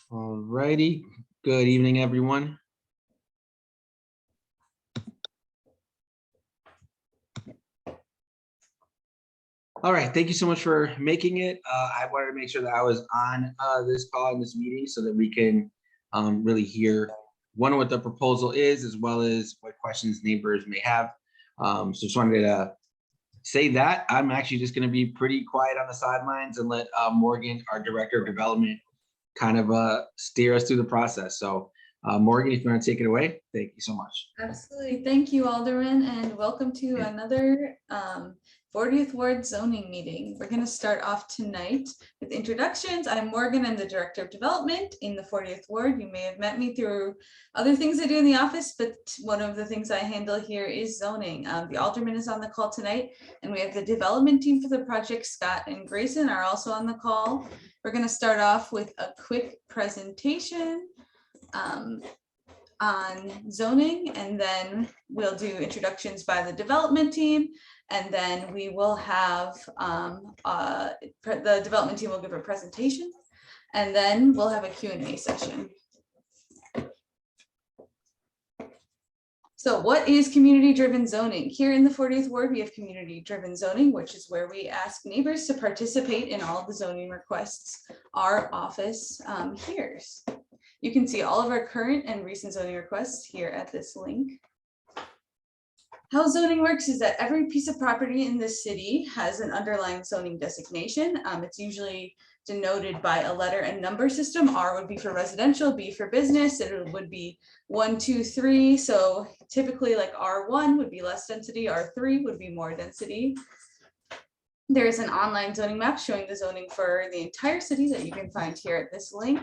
All righty. Good evening, everyone. All right. Thank you so much for making it. I wanted to make sure that I was on this call in this meeting so that we can really hear what the proposal is, as well as what questions neighbors may have. So just wanted to say that I'm actually just going to be pretty quiet on the sidelines and let Morgan, our Director of Development, kind of steer us through the process. So Morgan, if you want to take it away, thank you so much. Absolutely. Thank you, Alderman, and welcome to another 40th Ward zoning meeting. We're going to start off tonight with introductions. I'm Morgan. I'm the Director of Development in the 40th Ward. You may have met me through other things I do in the office, but one of the things I handle here is zoning. The Alderman is on the call tonight, and we have the development team for the project. Scott and Grayson are also on the call. We're going to start off with a quick presentation on zoning, and then we'll do introductions by the development team, and then we will have the development team will give a presentation, and then we'll have a Q&A session. So what is community-driven zoning? Here in the 40th Ward, we have community-driven zoning, which is where we ask neighbors to participate in all the zoning requests our office hears. You can see all of our current and recent zoning requests here at this link. How zoning works is that every piece of property in the city has an underlying zoning designation. It's usually denoted by a letter and number system. R would be for residential, B for business. It would be 1, 2, 3. So typically like R1 would be less density, R3 would be more density. There is an online zoning map showing the zoning for the entire city that you can find here at this link.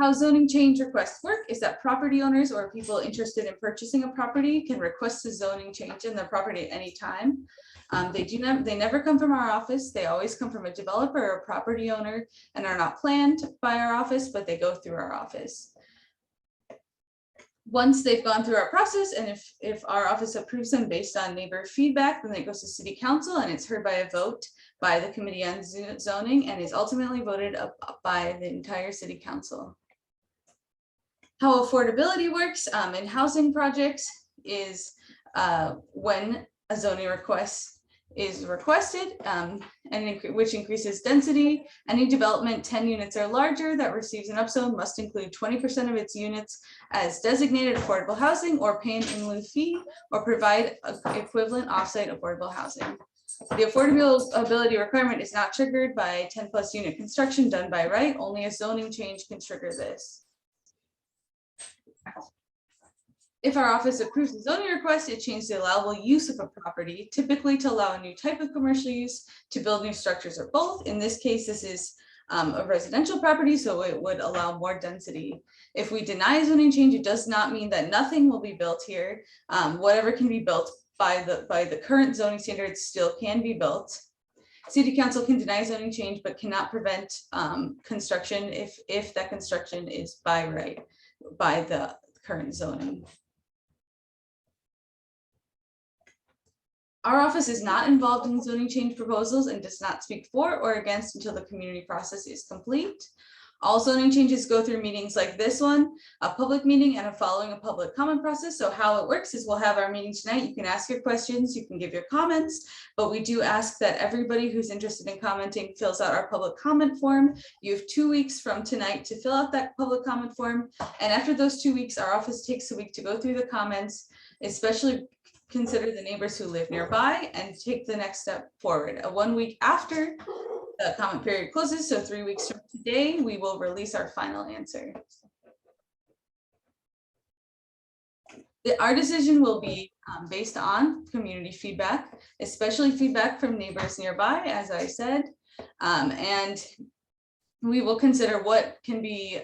How zoning change requests work is that property owners or people interested in purchasing a property can request a zoning change in their property at any time. They never come from our office. They always come from a developer or a property owner and are not planned by our office, but they go through our office. Once they've gone through our process, and if our office approves them based on neighbor feedback, then it goes to City Council and it's heard by a vote by the Committee on Zoning and is ultimately voted up by the entire City Council. How affordability works in housing projects is when a zoning request is requested, which increases density. Any development 10 units or larger that receives an upzone must include 20% of its units as designated affordable housing or pay an in lieu fee or provide equivalent offsite affordable housing. The affordability requirement is not triggered by 10+ unit construction done by right. Only a zoning change can trigger this. If our office approves the zoning request, it changes the allowable use of a property, typically to allow a new type of commercial use, to build new structures, or both. In this case, this is a residential property, so it would allow more density. If we deny a zoning change, it does not mean that nothing will be built here. Whatever can be built by the current zoning standards still can be built. City Council can deny zoning change, but cannot prevent construction if that construction is by right by the current zoning. Our office is not involved in zoning change proposals and does not speak for or against until the community process is complete. All zoning changes go through meetings like this one, a public meeting and following a public comment process. So how it works is we'll have our meeting tonight. You can ask your questions, you can give your comments, but we do ask that everybody who's interested in commenting fills out our public comment form. You have 2 weeks from tonight to fill out that public comment form. And after those 2 weeks, our office takes a week to go through the comments, especially consider the neighbors who live nearby and take the next step forward. 1 week after the comment period closes, so 3 weeks from today, we will release our final answer. Our decision will be based on community feedback, especially feedback from neighbors nearby, as I said, and we will consider what can be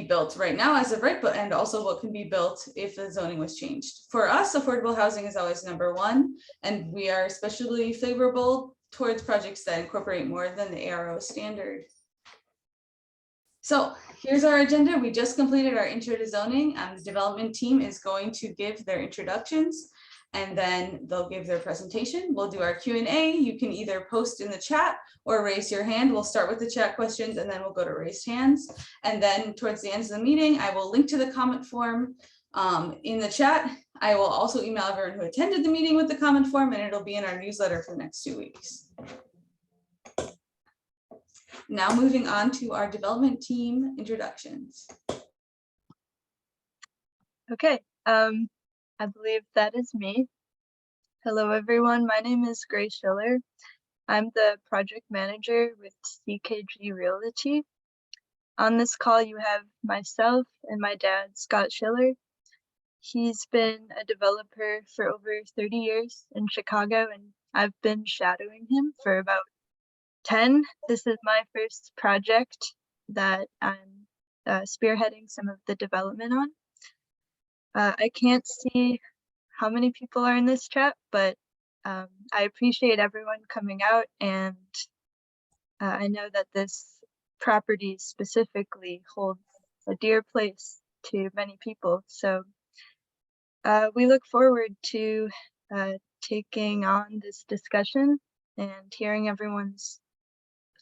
built right now as of right, but and also what can be built if the zoning was changed. For us, affordable housing is always #1, and we are especially favorable towards projects that incorporate more than the ARO standard. So here's our agenda. We just completed our intro to zoning, and the development team is going to give their introductions. and then they'll give their presentation. We'll do our Q&A. You can either post in the chat or raise your hand. We'll start with the chat questions and then we'll go to raised hands. And then towards the end of the meeting, I will link to the comment form in the chat. I will also email everyone who attended the meeting with the comment form, and it'll be in our newsletter for the next 2 weeks. Now moving on to our development team introductions. Okay, I believe that is me. Hello, everyone. My name is Grace Schiller. I'm the project manager with CKG Realty. On this call, you have myself and my dad, Scott Schiller. He's been a developer for over 30 years in Chicago, and I've been shadowing him for about 10. This is my first project that I'm spearheading some of the development on. I can't see how many people are in this chat, but I appreciate everyone coming out, and I know that this property specifically holds a dear place to many people. So we look forward to taking on this discussion and hearing everyone's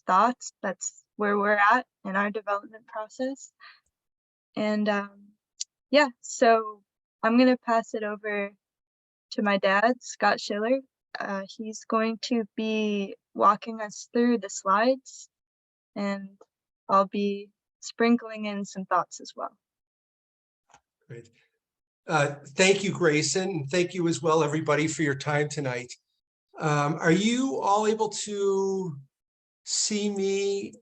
thoughts. That's where we're at in our development process. And yeah, so I'm going to pass it over to my dad, Scott Schiller. He's going to be walking us through the slides, and I'll be sprinkling in some thoughts as well. Great. Thank you, Grayson. Thank you as well, everybody, for your time tonight. Are you all able to see me?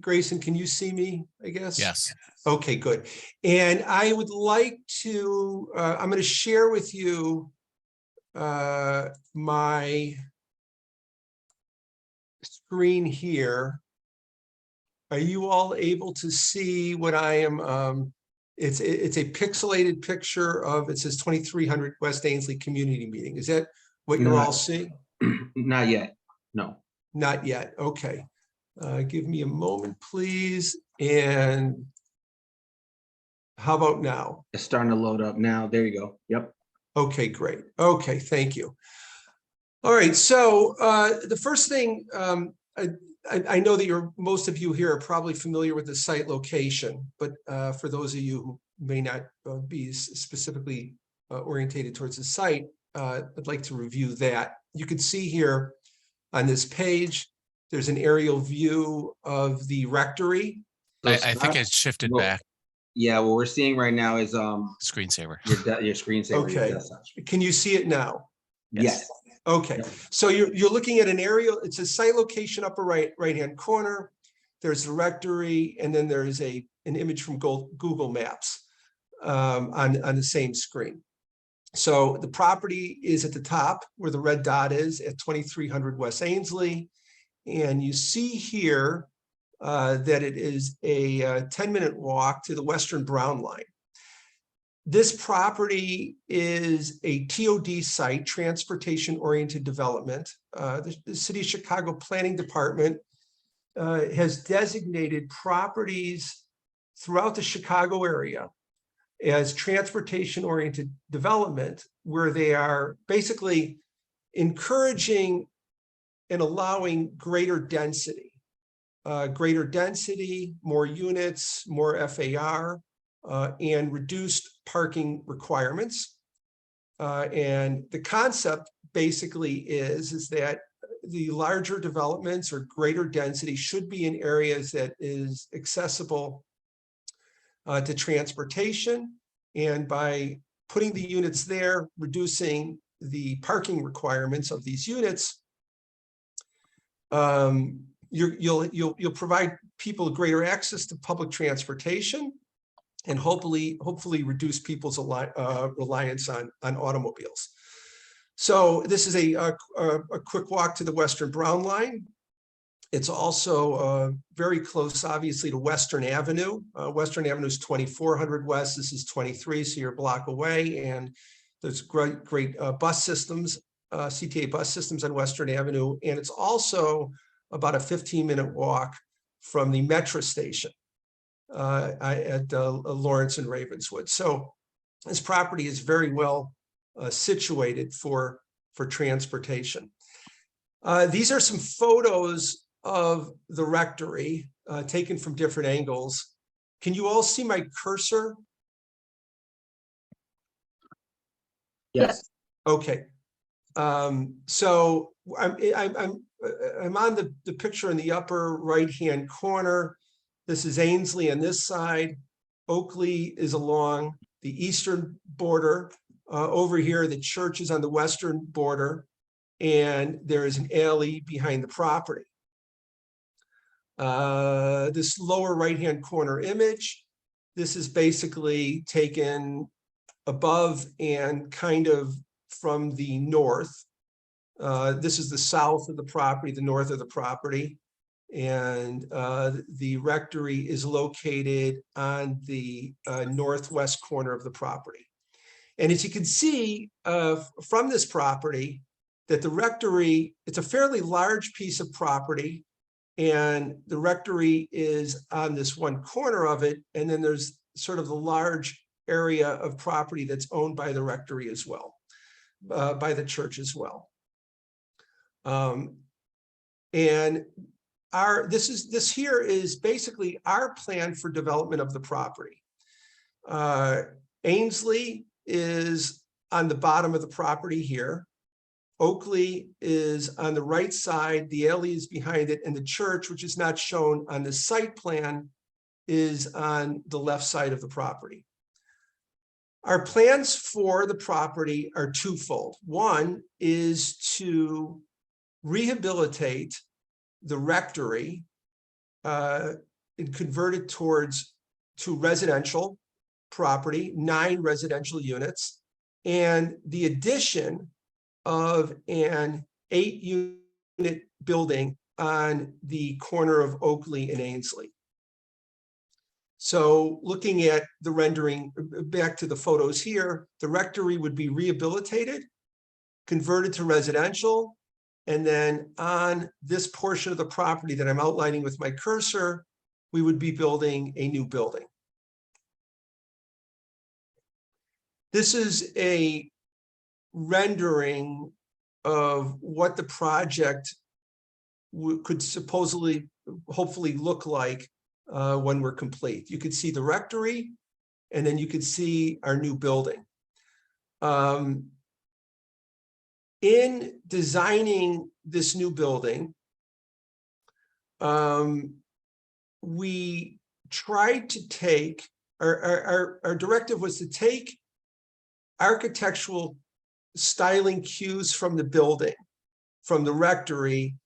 Grayson, can you see me, I guess? Yes. Okay, good. And I would like to, I'm going to share with you my screen here. Are you all able to see what I am? It's a pixelated picture of, it says 2300 West Ainslie Community Meeting. Is that what you're all seeing? Not yet. No. Not yet. Okay. Give me a moment, please. And how about now? It's starting to load up now. There you go. Yep. Okay, great. Okay, thank you. All right. So the first thing, I know that most of you here are probably familiar with the site location, but for those of you who may not be specifically orientated towards the site, I'd like to review that. You can see here on this page, there's an aerial view of the rectory. I think it's shifted back. Yeah, what we're seeing right now is Screensaver. your screensaver. Okay. Can you see it now? Yes. Okay. So you're looking at an aerial. It's a site location upper right hand corner. There's the rectory, and then there is an image from Google Maps on the same screen. So the property is at the top where the red dot is at 2300 West Ainslie. And you see here that it is a 10-minute walk to the Western Brown Line. This property is a TOD site, transportation-oriented development. The City of Chicago Planning Department has designated properties throughout the Chicago area as transportation-oriented development, where they are basically encouraging and allowing greater density, more units, more FAR, and reduced parking requirements. And the concept basically is that the larger developments or greater density should be in areas that is accessible to transportation. And by putting the units there, reducing the parking requirements of these units, you'll provide people greater access to public transportation, and hopefully reduce people's reliance on automobiles. So this is a quick walk to the Western Brown Line. It's also very close, obviously, to Western Avenue. Western Avenue is 2400 West. This is 23, so you're a block away. And there's great bus systems, CTA bus systems on Western Avenue. And it's also about a 15-minute walk from the metro station at Lawrence and Ravenswood. So this property is very well situated for transportation. These are some photos of the rectory taken from different angles. Can you all see my cursor? Yes. Okay. So I'm on the picture in the upper right-hand corner. This is Ainslie on this side. Oakley is along the eastern border. Over here, the church is on the western border, and there is an alley behind the property. This lower right-hand corner image, this is basically taken above and kind of from the north. This is the south of the property, the north of the property. And the rectory is located on the northwest corner of the property. And as you can see from this property, that the rectory, it's a fairly large piece of property, and the rectory is on this one corner of it. And then there's sort of the large area of property that's owned by the rectory as well, by the church as well. And this here is basically our plan for development of the property. Ainslie is on the bottom of the property here. Oakley is on the right side, the alley is behind it, and the church, which is not shown on the site plan, is on the left side of the property. Our plans for the property are twofold. One is to rehabilitate the rectory and convert it to residential property, 9 residential units, and the addition of an 8-unit building on the corner of Oakley and Ainslie. So looking at the rendering, back to the photos here, the rectory would be rehabilitated, converted to residential, and then on this portion of the property that I'm outlining with my cursor, we would be building a new building. This is a rendering of what the project could supposedly, hopefully look like when we're complete. You could see the rectory, and then you could see our new building. In designing this new building, we tried to take, our directive was to take architectural styling cues from the building, from the rectory,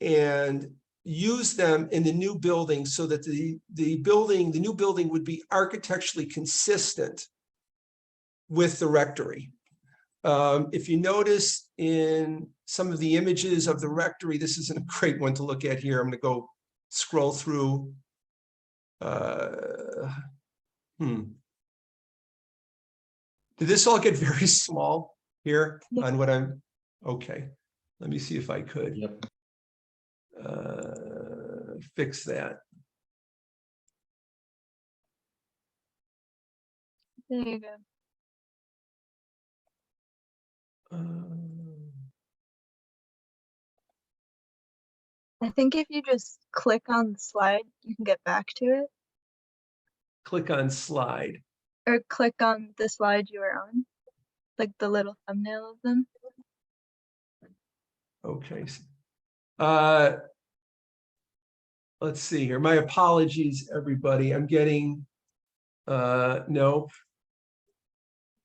and use them in the new building so that the new building would be architecturally consistent with the rectory. If you notice in some of the images of the rectory, this isn't a great one to look at here. I'm going to go scroll through. Did this all get very small here on what I'm, okay. Let me see if I could fix that. There you go. I think if you just click on the slide, you can get back to it. Click on slide. Or click on the slide you were on, like the little thumbnail of them. Okay. Let's see here. My apologies, everybody. I'm getting, no.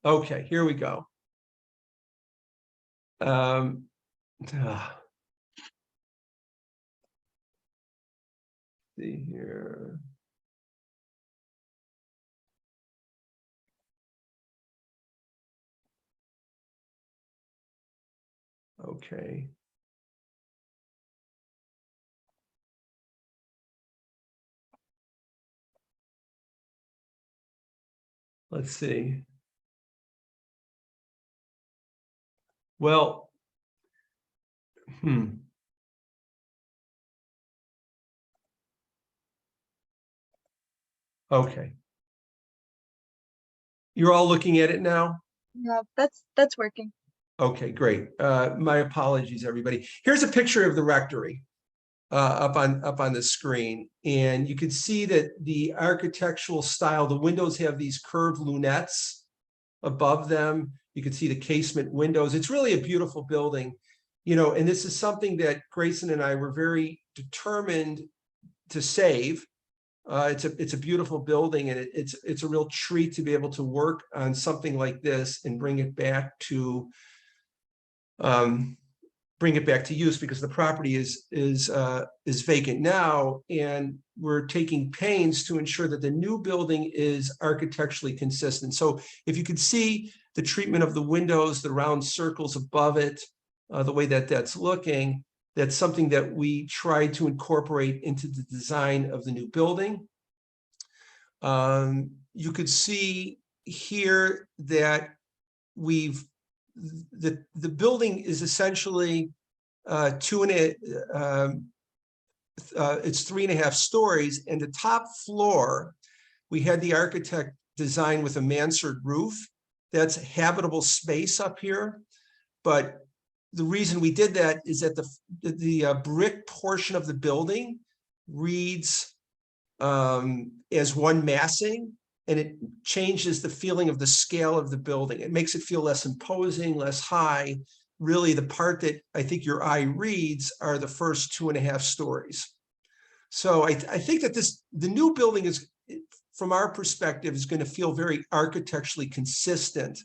Okay, here we go. See here. Okay. Let's see. Well, okay. You're all looking at it now? Yeah, that's working. Okay, great. My apologies, everybody. Here's a picture of the rectory up on the screen, and you can see that the architectural style, the windows have these curved lunettes above them. You can see the casement windows. It's really a beautiful building, and this is something that Grayson and I were very determined to save. It's a beautiful building, and it's a real treat to be able to work on something like this and bring it back to use, because the property is vacant now, and we're taking pains to ensure that the new building is architecturally consistent. So if you could see the treatment of the windows, the round circles above it, the way that that's looking, that's something that we tried to incorporate into the design of the new building. You could see here that the building is essentially it's 3.5 stories, and the top floor we had the architect design with a mansard roof. That's habitable space up here, but the reason we did that is that the brick portion of the building reads as one massing, and it changes the feeling of the scale of the building. It makes it feel less imposing, less high. Really, the part that I think your eye reads are the first 2.5 stories. So I think that the new building is, from our perspective, is going to feel very architecturally consistent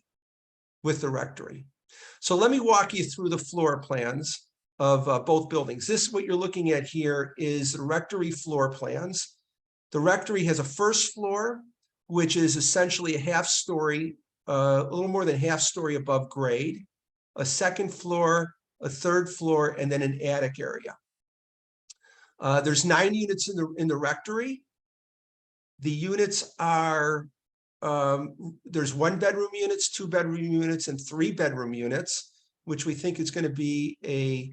with the rectory. So let me walk you through the floor plans of both buildings. What you're looking at here is the rectory floor plans. The rectory has a first floor, which is essentially a half story, a little more than half story above grade, a second floor, a third floor, and then an attic area. There's 9 units in the rectory. The units are, there's 1-bedroom units, 2-bedroom units, and 3-bedroom units, which we think is going to be a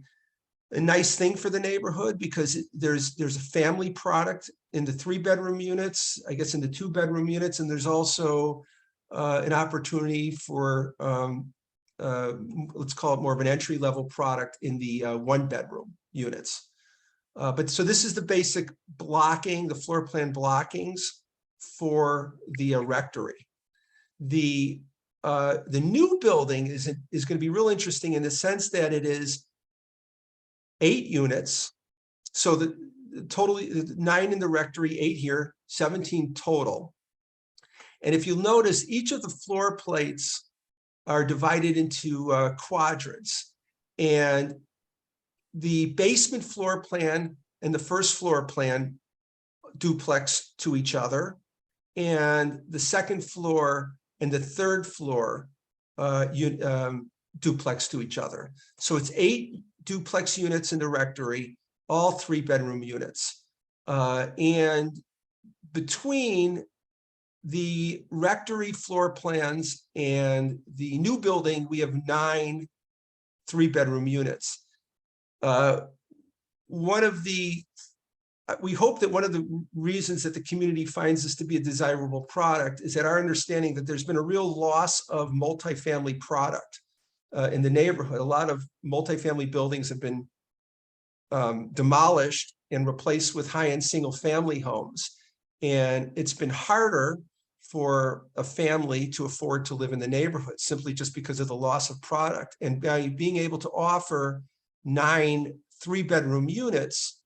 nice thing for the neighborhood, because there's a family product in the 3-bedroom units, I guess in the 2-bedroom units, and there's also an opportunity for let's call it more of an entry-level product in the 1-bedroom units. So this is the basic blocking, the floor plan blockings for the rectory. The new building is going to be real interesting in the sense that it is 8 units. So the totally 9 in the rectory, 8 here, 17 total. And if you'll notice, each of the floor plates are divided into quadrants, and the basement floor plan and the first floor plan duplex to each other, and the second floor and the third floor duplex to each other. So it's 8 duplex units in the rectory, all 3-bedroom units. And between the rectory floor plans and the new building, we have 9 3-bedroom units. We hope that one of the reasons that the community finds this to be a desirable product is that our understanding that there's been a real loss of multifamily product in the neighborhood. A lot of multifamily buildings have been demolished and replaced with high-end single-family homes. And it's been harder for a family to afford to live in the neighborhood simply just because of the loss of product. And by being able to offer 9 3-bedroom units,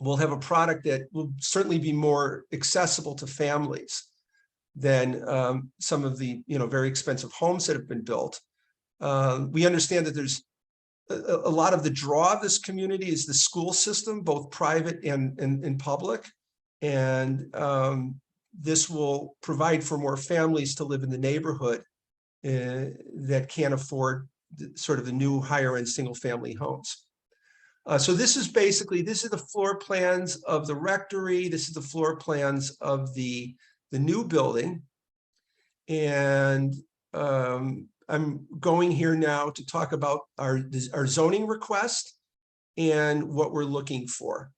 we'll have a product that will certainly be more accessible to families than some of the very expensive homes that have been built. We understand that there's a lot of the draw of this community is the school system, both private and public. And this will provide for more families to live in the neighborhood that can't afford sort of the new higher end single family homes. So this is the floor plans of the rectory. This is the floor plans of the new building. And I'm going here now to talk about our zoning request and what we're looking for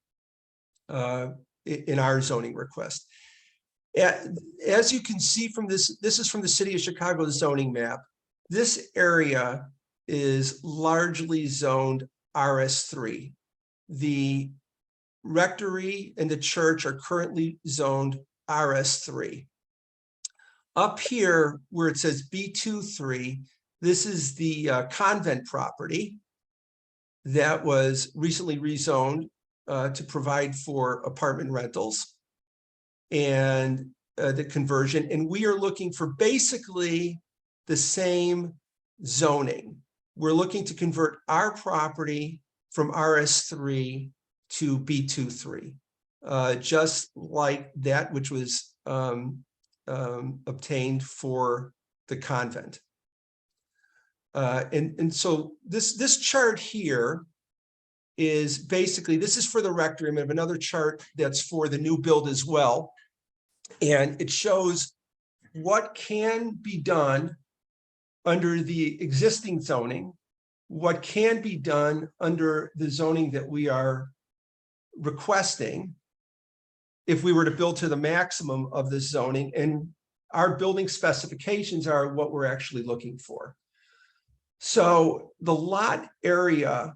in our zoning request. As you can see from this is from the City of Chicago zoning map. this area is largely zoned RS3. The rectory and the church are currently zoned RS3. Up here where it says B23, this is the convent property that was recently rezoned to provide for apartment rentals and the conversion. And we are looking for basically the same zoning. We're looking to convert our property from RS3 to B23, just like that which was obtained for the convent. And so this chart here is basically, this is for the rectory. I have another chart that's for the new build as well. And it shows what can be done under the existing zoning, what can be done under the zoning that we are requesting if we were to build to the maximum of this zoning, and our building specifications are what we're actually looking for. So the lot area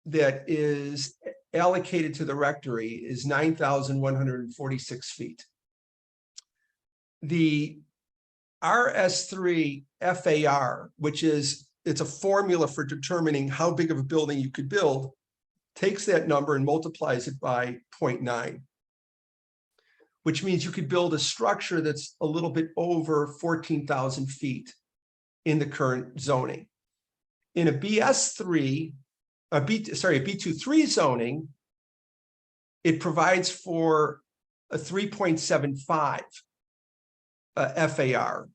that is allocated to the rectory is 9,146 feet. The RS3 FAR, which is, it's a formula for determining how big of a building you could build, takes that number and multiplies it by 0.9, which means you could build a structure that's a little bit over 14,000 feet in the current zoning. In a a B23 zoning, it provides for a 3.75 FAR.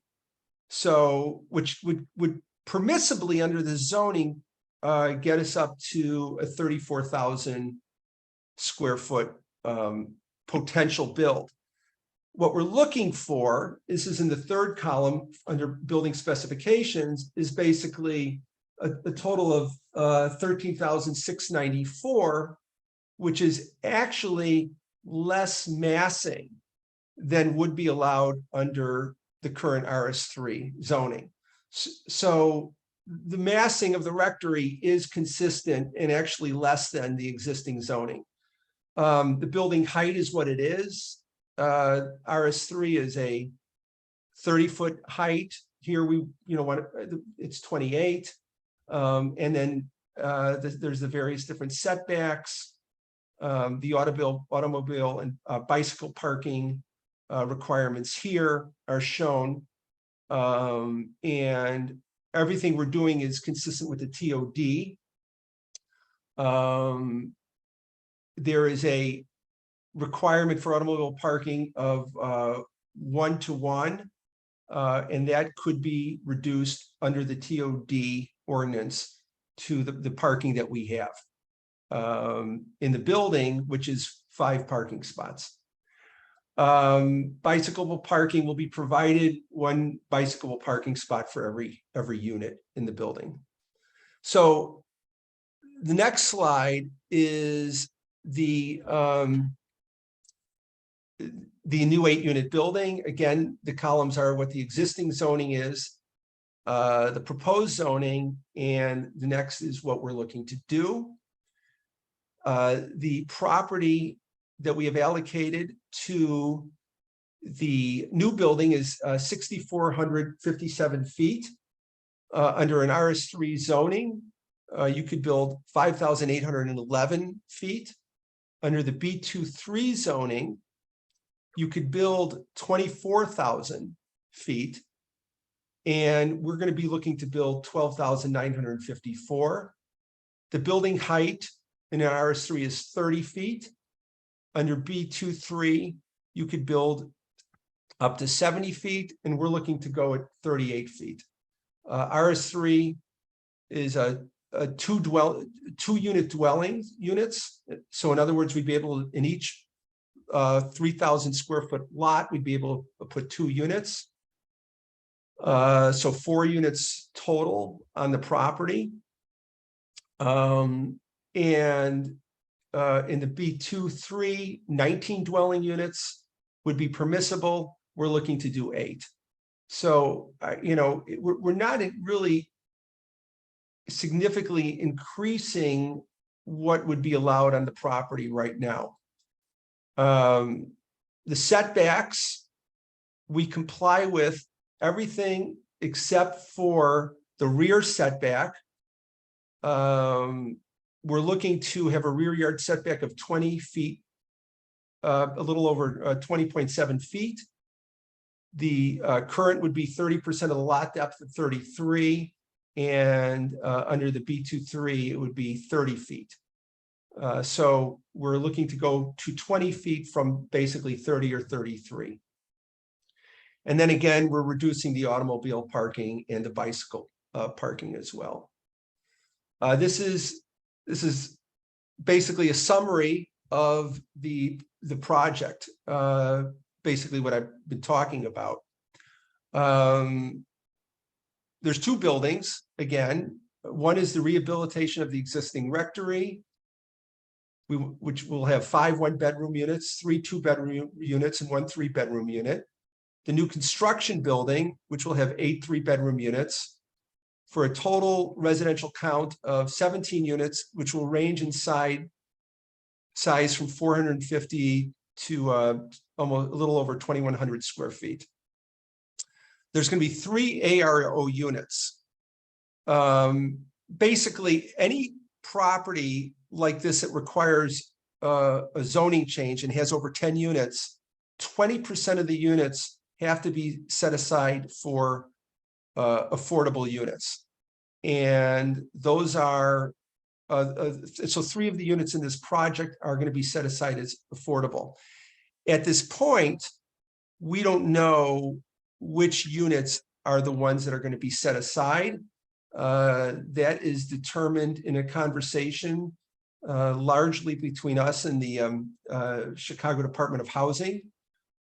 So, which would permissibly under the zoning get us up to a 34,000 square foot potential build. What we're looking for, this is in the third column under building specifications, is basically a total of 13,694, which is actually less massing than would be allowed under the current RS3 zoning. So the massing of the rectory is consistent and actually less than the existing zoning. The building height is what it is. RS3 is a 30-foot height. Here it's 28. And then there's the various different setbacks, the automobile and bicycle parking requirements here are shown. And everything we're doing is consistent with the TOD. There is a requirement for automobile parking of 1-to-1, and that could be reduced under the TOD ordinance to the parking that we have in the building, which is 5 parking spots. Bicyclable parking will be provided, 1 bicyclable parking spot for every unit in the building. So the next slide is the new 8-unit building. Again, the columns are what the existing zoning is, the proposed zoning, and the next is what we're looking to do. The property that we have allocated to the new building is 6,457 feet. Under an RS3 zoning, you could build 5,811 feet. Under the B23 zoning, you could build 24,000 feet. And we're going to be looking to build 12,954. The building height in an RS3 is 30 feet. Under B23, you could build up to 70 feet, and we're looking to go at 38 feet. RS3 is a 2-unit dwelling units. So in other words, we'd be able to, in each 3,000 square foot lot, we'd be able to put 2 units. So 4 units total on the property. And in the B23, 19 dwelling units would be permissible. We're looking to do 8. So, you know, we're not really significantly increasing what would be allowed on the property right now. The setbacks, we comply with everything except for the rear setback. We're looking to have a rear yard setback of 20 feet, a little over 20.7 feet. The current would be 30% of the lot depth at 33, and under the B23, it would be 30 feet. So we're looking to go to 20 feet from basically 30 or 33. And then again, we're reducing the automobile parking and the bicycle parking as well. This is basically a summary of the project, basically what I've been talking about. There's two buildings, again. One is the rehabilitation of the existing rectory, which will have 5 one-bedroom units, 3 two-bedroom units, and 1 three-bedroom unit. The new construction building, which will have 8 three-bedroom units, for a total residential count of 17 units, which will range in size from 450 to almost a little over 2,100 square feet. There's going to be 3 ARO units. Basically, any property like this that requires a zoning change and has over 10 units, 20% of the units have to be set aside for affordable units. And those are, so 3 of the units in this project are going to be set aside as affordable. At this point, we don't know which units are the ones that are going to be set aside. That is determined in a conversation largely between us and the Chicago Department of Housing.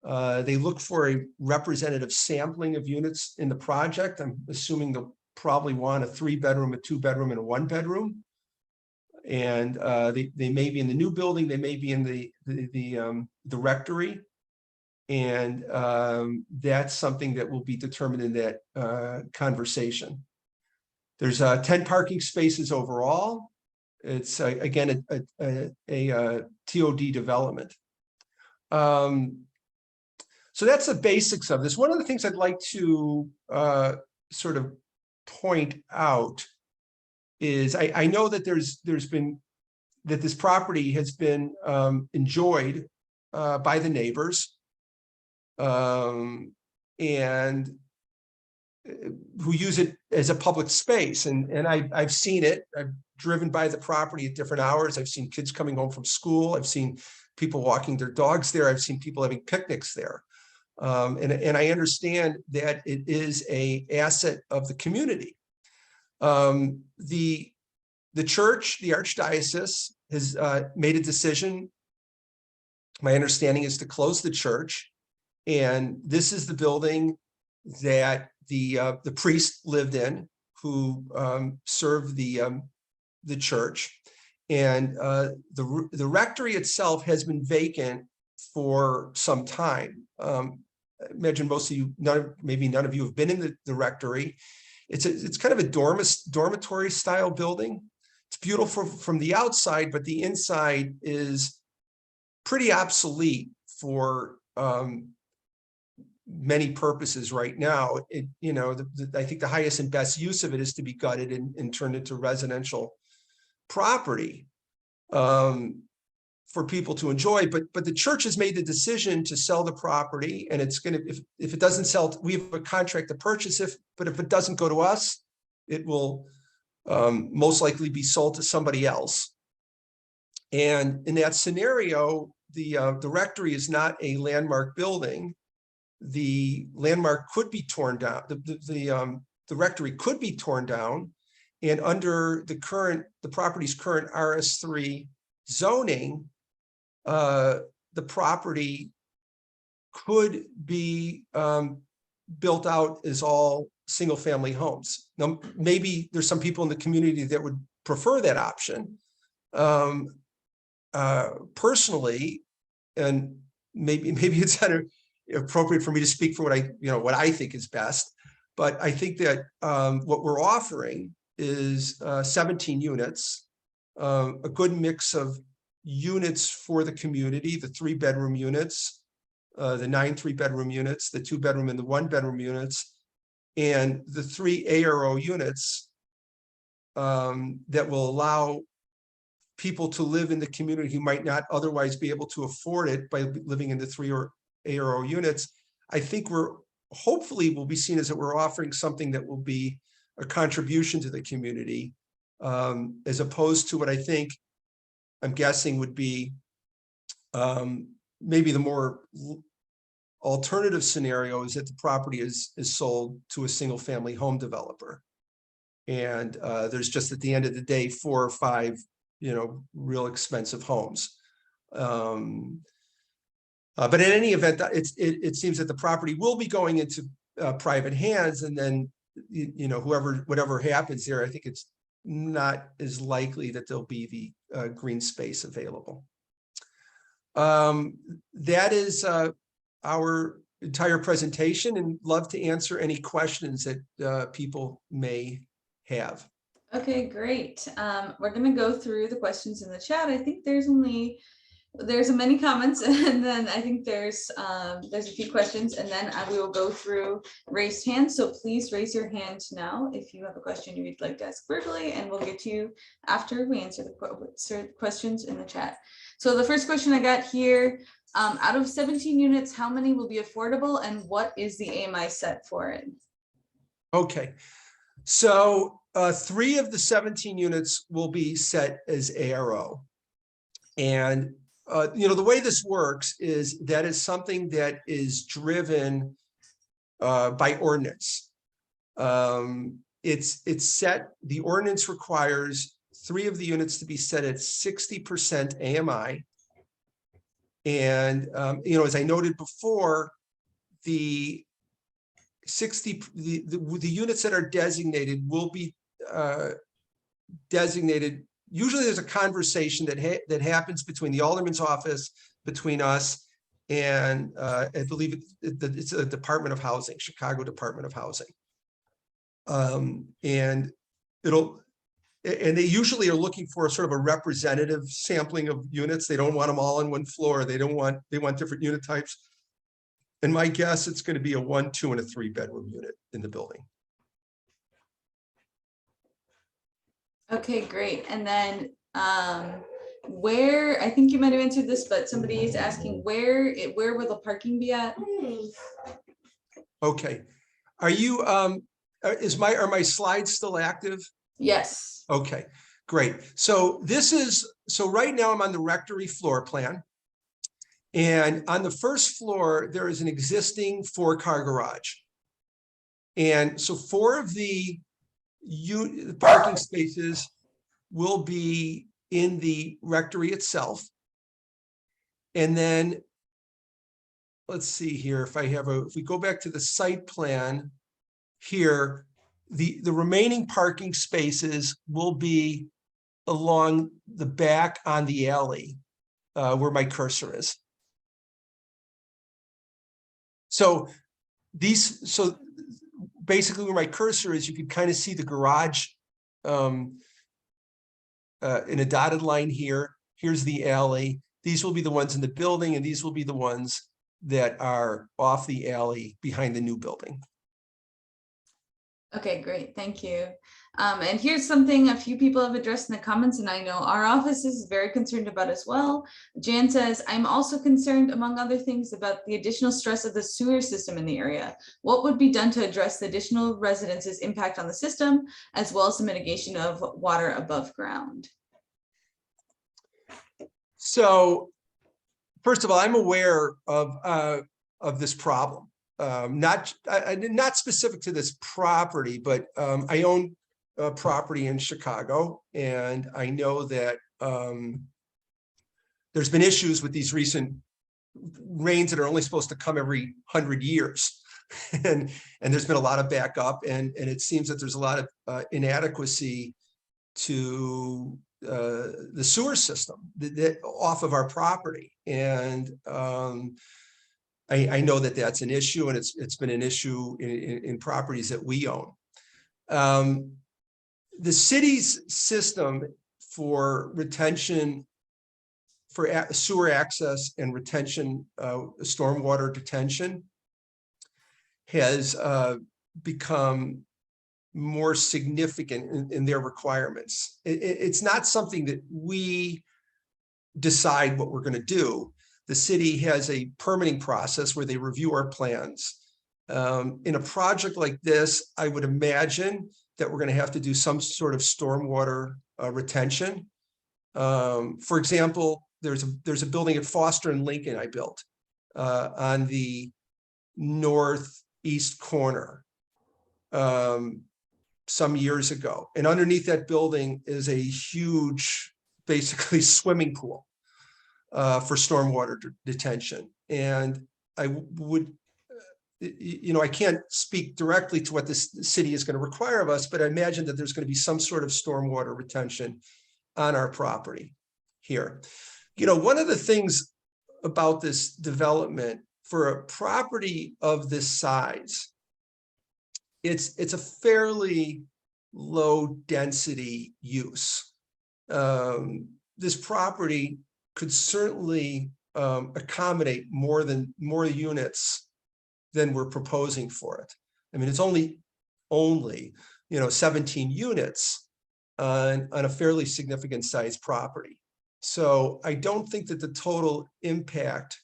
They look for a representative sampling of units in the project. I'm assuming they'll probably want a 3-bedroom, a 2-bedroom, and a 1-bedroom. And they may be in the new building, they may be in the rectory. And that's something that will be determined in that conversation. There's 10 parking spaces overall. It's again a TOD development. So that's the basics of this. One of the things I'd like to sort of point out is I know that there's been that this property has been enjoyed by the neighbors, and who use it as a public space. And I've seen it. I've driven by the property at different hours. I've seen kids coming home from school. I've seen people walking their dogs there. I've seen people having picnics there. And I understand that it is an asset of the community. The church, the Archdiocese, has made a decision. My understanding is to close the church. And this is the building that the priest lived in, who served the church. And the rectory itself has been vacant for some time. I imagine most of you, maybe none of you have been in the rectory. It's kind of a dormitory style building. It's beautiful from the outside, but the inside is pretty obsolete for many purposes right now. I think the highest and best use of it is to be gutted and turned into residential property for people to enjoy. But the church has made the decision to sell the property, and it's going to, if it doesn't sell, we have a contract to purchase it, but if it doesn't go to us, it will most likely be sold to somebody else. And in that scenario, the rectory is not a landmark building. The landmark could be torn down. The rectory could be torn down, and under the property's current RS3 zoning, the property could be built out as all single-family homes. Now, maybe there's some people in the community that would prefer that option. Personally, and maybe it's appropriate for me to speak for what I think is best. But I think that what we're offering is 17 units, a good mix of units for the community, the 3-bedroom units, the 9 3-bedroom units, the 2-bedroom and the 1-bedroom units, and the 3 ARO units that will allow people to live in the community who might not otherwise be able to afford it by living in the 3 or ARO units. I think hopefully will be seen as that we're offering something that will be a contribution to the community, as opposed to what I'm guessing would be maybe the more alternative scenario is that the property is sold to a single family home developer. And there's just at the end of the day 4 or 5, real expensive homes. But in any event, it seems that the property will be going into private hands, and then whatever happens there, I think it's not as likely that there'll be the green space available. That is our entire presentation, and love to answer any questions that people may have. Okay, great. We're going to go through the questions in the chat. I think there's many comments, and then I think there's a few questions, and then we will go through raised hands. So please raise your hand now if you have a question you'd like to ask verbally, and we'll get to you after we answer the questions in the chat. So the first question I got here, out of 17 units, how many will be affordable, and what is the AMI set for it? Okay, so 3 of the 17 units will be set as ARO. And the way this works is that is something that is driven by ordinance. It's set, the ordinance requires 3 of the units to be set at 60% AMI. And, as I noted before, the units that are designated will be designated. Usually there's a conversation that happens between the alderman's office, between us, and I believe it's a Department of Housing, Chicago Department of Housing. And they usually are looking for a sort of a representative sampling of units. They don't want them all on one floor. They want different unit types. And my guess, it's going to be a 1, 2, and a 3-bedroom unit in the building. Okay, great. And then where, I think you might have answered this, but somebody is asking where will the parking be at? Okay. Are you are my slides still active? Yes. Okay, great. So right now I'm on the rectory floor plan. And on the first floor, there is an existing 4-car garage. And so 4 of the parking spaces will be in the rectory itself. And then let's see here, if we go back to the site plan here, the remaining parking spaces will be along the back on the alley where my cursor is. So basically where my cursor is, you can kind of see the garage in a dotted line here. Here's the alley. These will be the ones in the building, and these will be the ones that are off the alley behind the new building. Okay, great. Thank you. And here's something a few people have addressed in the comments, and I know our office is very concerned about as well. Jan says, I'm also concerned, among other things, about the additional stress of the sewer system in the area. What would be done to address the additional residences' impact on the system, as well as the mitigation of water above ground? So, first of all, I'm aware of this problem. Not specific to this property, but I own a property in Chicago, and I know that there's been issues with these recent rains that are only supposed to come every 100 years. And there's been a lot of backup, and it seems that there's a lot of inadequacy to the sewer system that off of our property. And I know that that's an issue, and it's been an issue in properties that we own. The city's system for retention, for sewer access and retention, stormwater detention, has become more significant in their requirements. It's not something that we decide what we're going to do. The city has a permitting process where they review our plans. In a project like this, I would imagine that we're going to have to do some sort of stormwater retention. For example, there's a building at Foster and Lincoln I built on the northeast corner some years ago. And underneath that building is a huge, basically swimming pool for stormwater detention. And I would, I can't speak directly to what this city is going to require of us, but I imagine that there's going to be some sort of stormwater retention on our property here. One of the things about this development for a property of this size, it's a fairly low density use. This property could certainly accommodate more units than we're proposing for it. I mean, it's only 17 units on a fairly significant size property. So I don't think that the total impact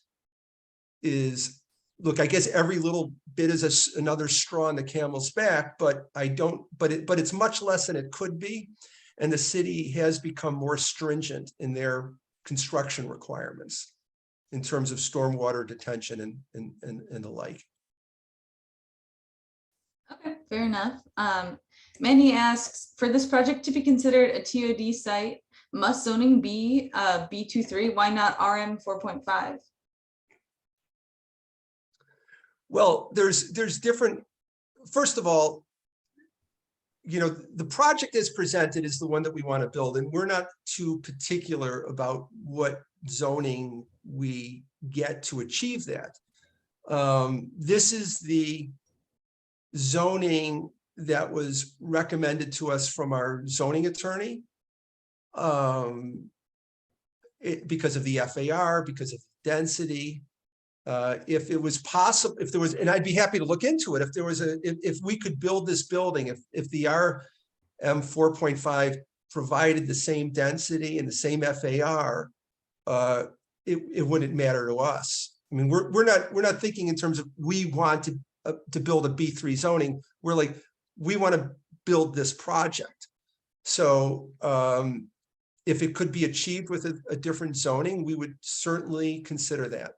is, look, I guess every little bit is another straw on the camel's back, but it's much less than it could be. And the city has become more stringent in their construction requirements in terms of stormwater detention and the like. Okay, fair enough. Manny asks, for this project to be considered a TOD site, must zoning be B23? Why not RM 4.5? Well, there's different, first of all, the project as presented is the one that we want to build, and we're not too particular about what zoning we get to achieve that. This is the zoning that was recommended to us from our zoning attorney, because of the FAR, because of density. If it was possible, if there was, and I'd be happy to look into it, if we could build this building, if the RM 4.5 provided the same density and the same FAR, it wouldn't matter to us. I mean, we're not thinking in terms of we want to build a B3 zoning. We're like, we want to build this project. So if it could be achieved with a different zoning, we would certainly consider that.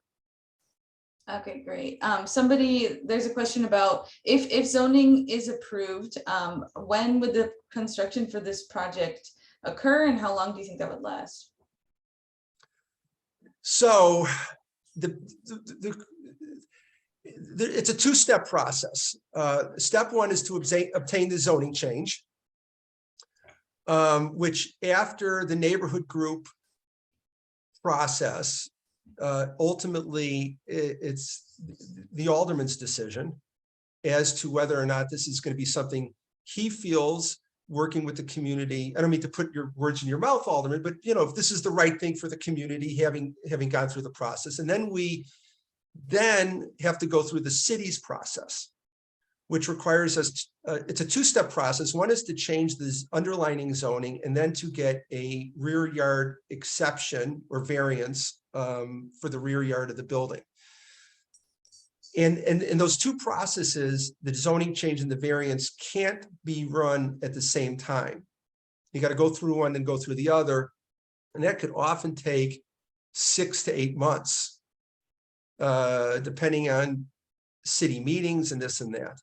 Okay, great. There's a question about if zoning is approved, when would the construction for this project occur, and how long do you think that would last? So it's a two-step process. Step one is to obtain the zoning change, which after the neighborhood group process, ultimately it's the alderman's decision as to whether or not this is going to be something he feels, working with the community. I don't mean to put your words in your mouth, Alderman, but if this is the right thing for the community, having gone through the process. And then we have to go through the city's process, which requires us, it's a two-step process. One is to change this underlining zoning, and then to get a rear yard exception or variance for the rear yard of the building. And in those two processes, the zoning change and the variance can't be run at the same time. You got to go through one, then go through the other. And that could often take 6 to 8 months, depending on city meetings and this and that.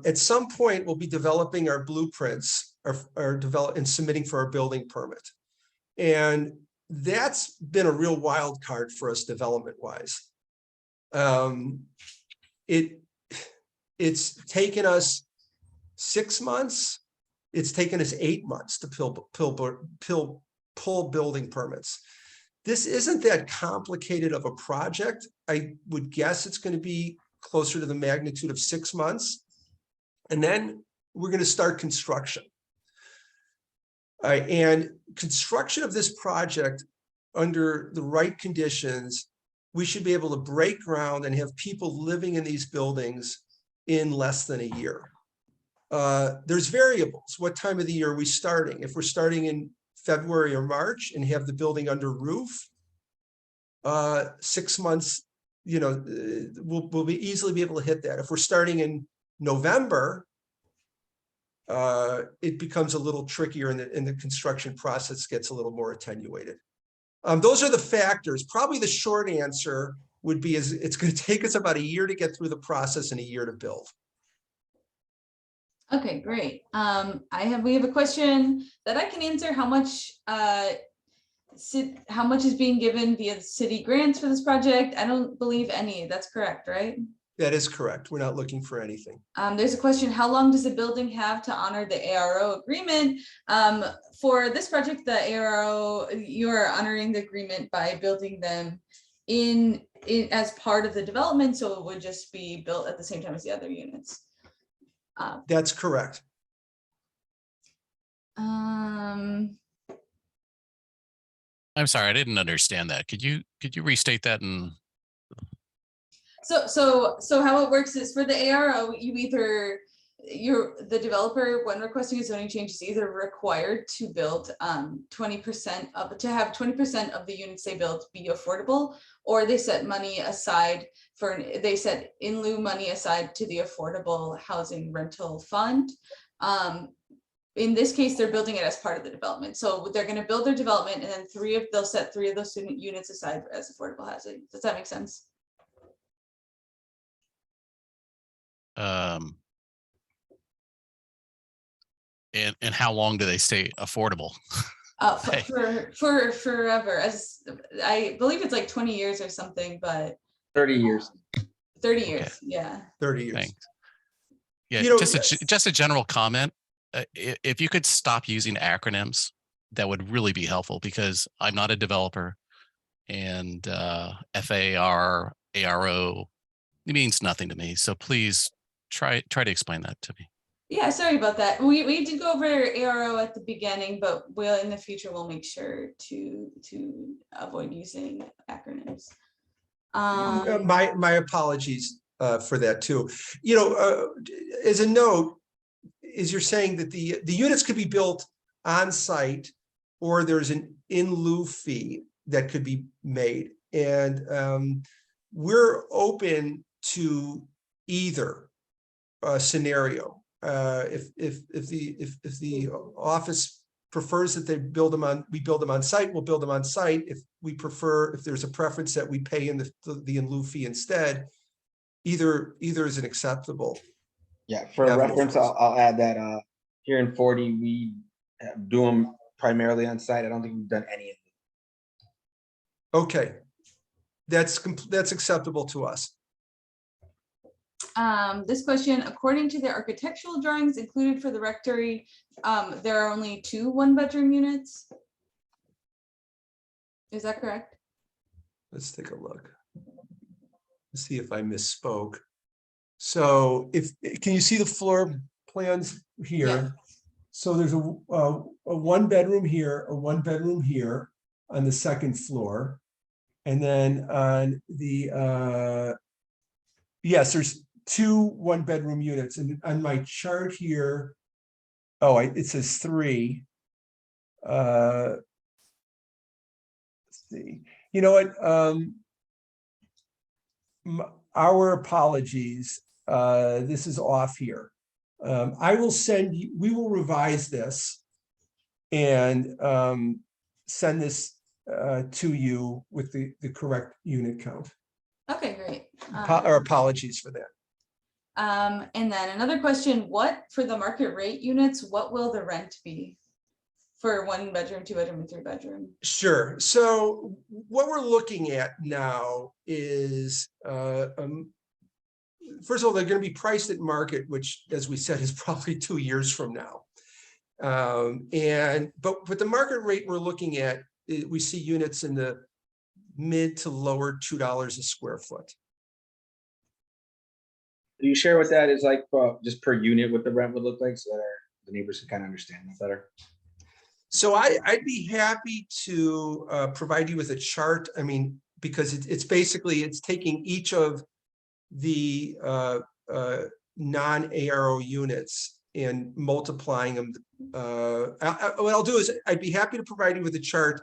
At some point, we'll be developing our blueprints and submitting for our building permit. And that's been a real wild card for us development wise. It's taken us 6 months. It's taken us 8 months to pull building permits. This isn't that complicated of a project. I would guess it's going to be closer to the magnitude of 6 months. And then we're going to start construction. And construction of this project under the right conditions, we should be able to break ground and have people living in these buildings in less than a year. There's variables. What time of the year are we starting? If we're starting in February or March and have the building under roof, 6 months, you know, we'll be easily be able to hit that. If we're starting in November, it becomes a little trickier and the construction process gets a little more attenuated. Those are the factors. Probably the short answer would be is it's going to take us about a year to get through the process and a year to build. Okay, great. We have a question that I can answer. How much is being given via city grants for this project? I don't believe any. That's correct, right? That is correct. We're not looking for anything. There's a question, how long does the building have to honor the ARO agreement? For this project, the ARO, you are honoring the agreement by building them in as part of the development, so it would just be built at the same time as the other units. That's correct. I'm sorry, I didn't understand that. Could you restate that? And So how it works is for the ARO, the developer, when requesting a zoning change, is either required to build 20% of the units they build be affordable, or they set money aside they set in lieu money aside to the affordable housing rental fund. In this case, they're building it as part of the development. So they're going to build their development, and then they'll set 3 of those units aside as affordable housing. Does that make sense? and how long do they stay affordable? For forever, as I believe it's like 20 years or something, but 30 years. 30 Okay. years, yeah. 30 years. Thanks. Yeah, You know, just a general comment. If you could stop using acronyms, that would really be helpful, because I'm not a developer, and FAR, ARO, it means nothing to me. So please try to explain that to me. Yeah, sorry about that. We did go over ARO at the beginning, but in the future we'll make sure to avoid using acronyms. My apologies for that too. You know, as a note, is you're saying that the units could be built on site, or there's an in lieu fee that could be made, and we're open to either scenario. If the office prefers that we build them on site, we'll build them on site. If there's a preference that we pay in the in lieu fee instead, either is an acceptable. Yeah, for reference, I'll add that here in 40, we do them primarily on site. I don't think we've done any of them. Okay, that's acceptable to us. This question, according to the architectural drawings included for the rectory, there are only 2 1-bedroom units. Is that correct? Let's take a look. Let's see if I misspoke. So can you see the floor plans here? Yeah. So there's a 1-bedroom here, a 1-bedroom here on the 2nd floor. And then on the, yes, there's 2 1-bedroom units. And on my chart here, it says 3. Let's see. You know what? Our apologies. This is off here. I will send you, we will revise this and send this to you with the correct unit count. Okay, great. Our apologies for that. And then another question, for the market rate units, what will the rent be for 1-bedroom, 2-bedroom, and 3-bedroom? Sure. So what we're looking at now is, first of all, they're going to be priced at market, which, as we said, is probably 2 years from now. But the market rate we're looking at, we see units in the mid to lower $2 a square foot. Do you share what that is like, just per unit, what the rent would look like, so that the neighbors can kind of understand that better? So I'd be happy to provide you with a chart. I mean, because it's basically, it's taking each of the non-ARO units and multiplying them. What I'll do is I'd be happy to provide you with a chart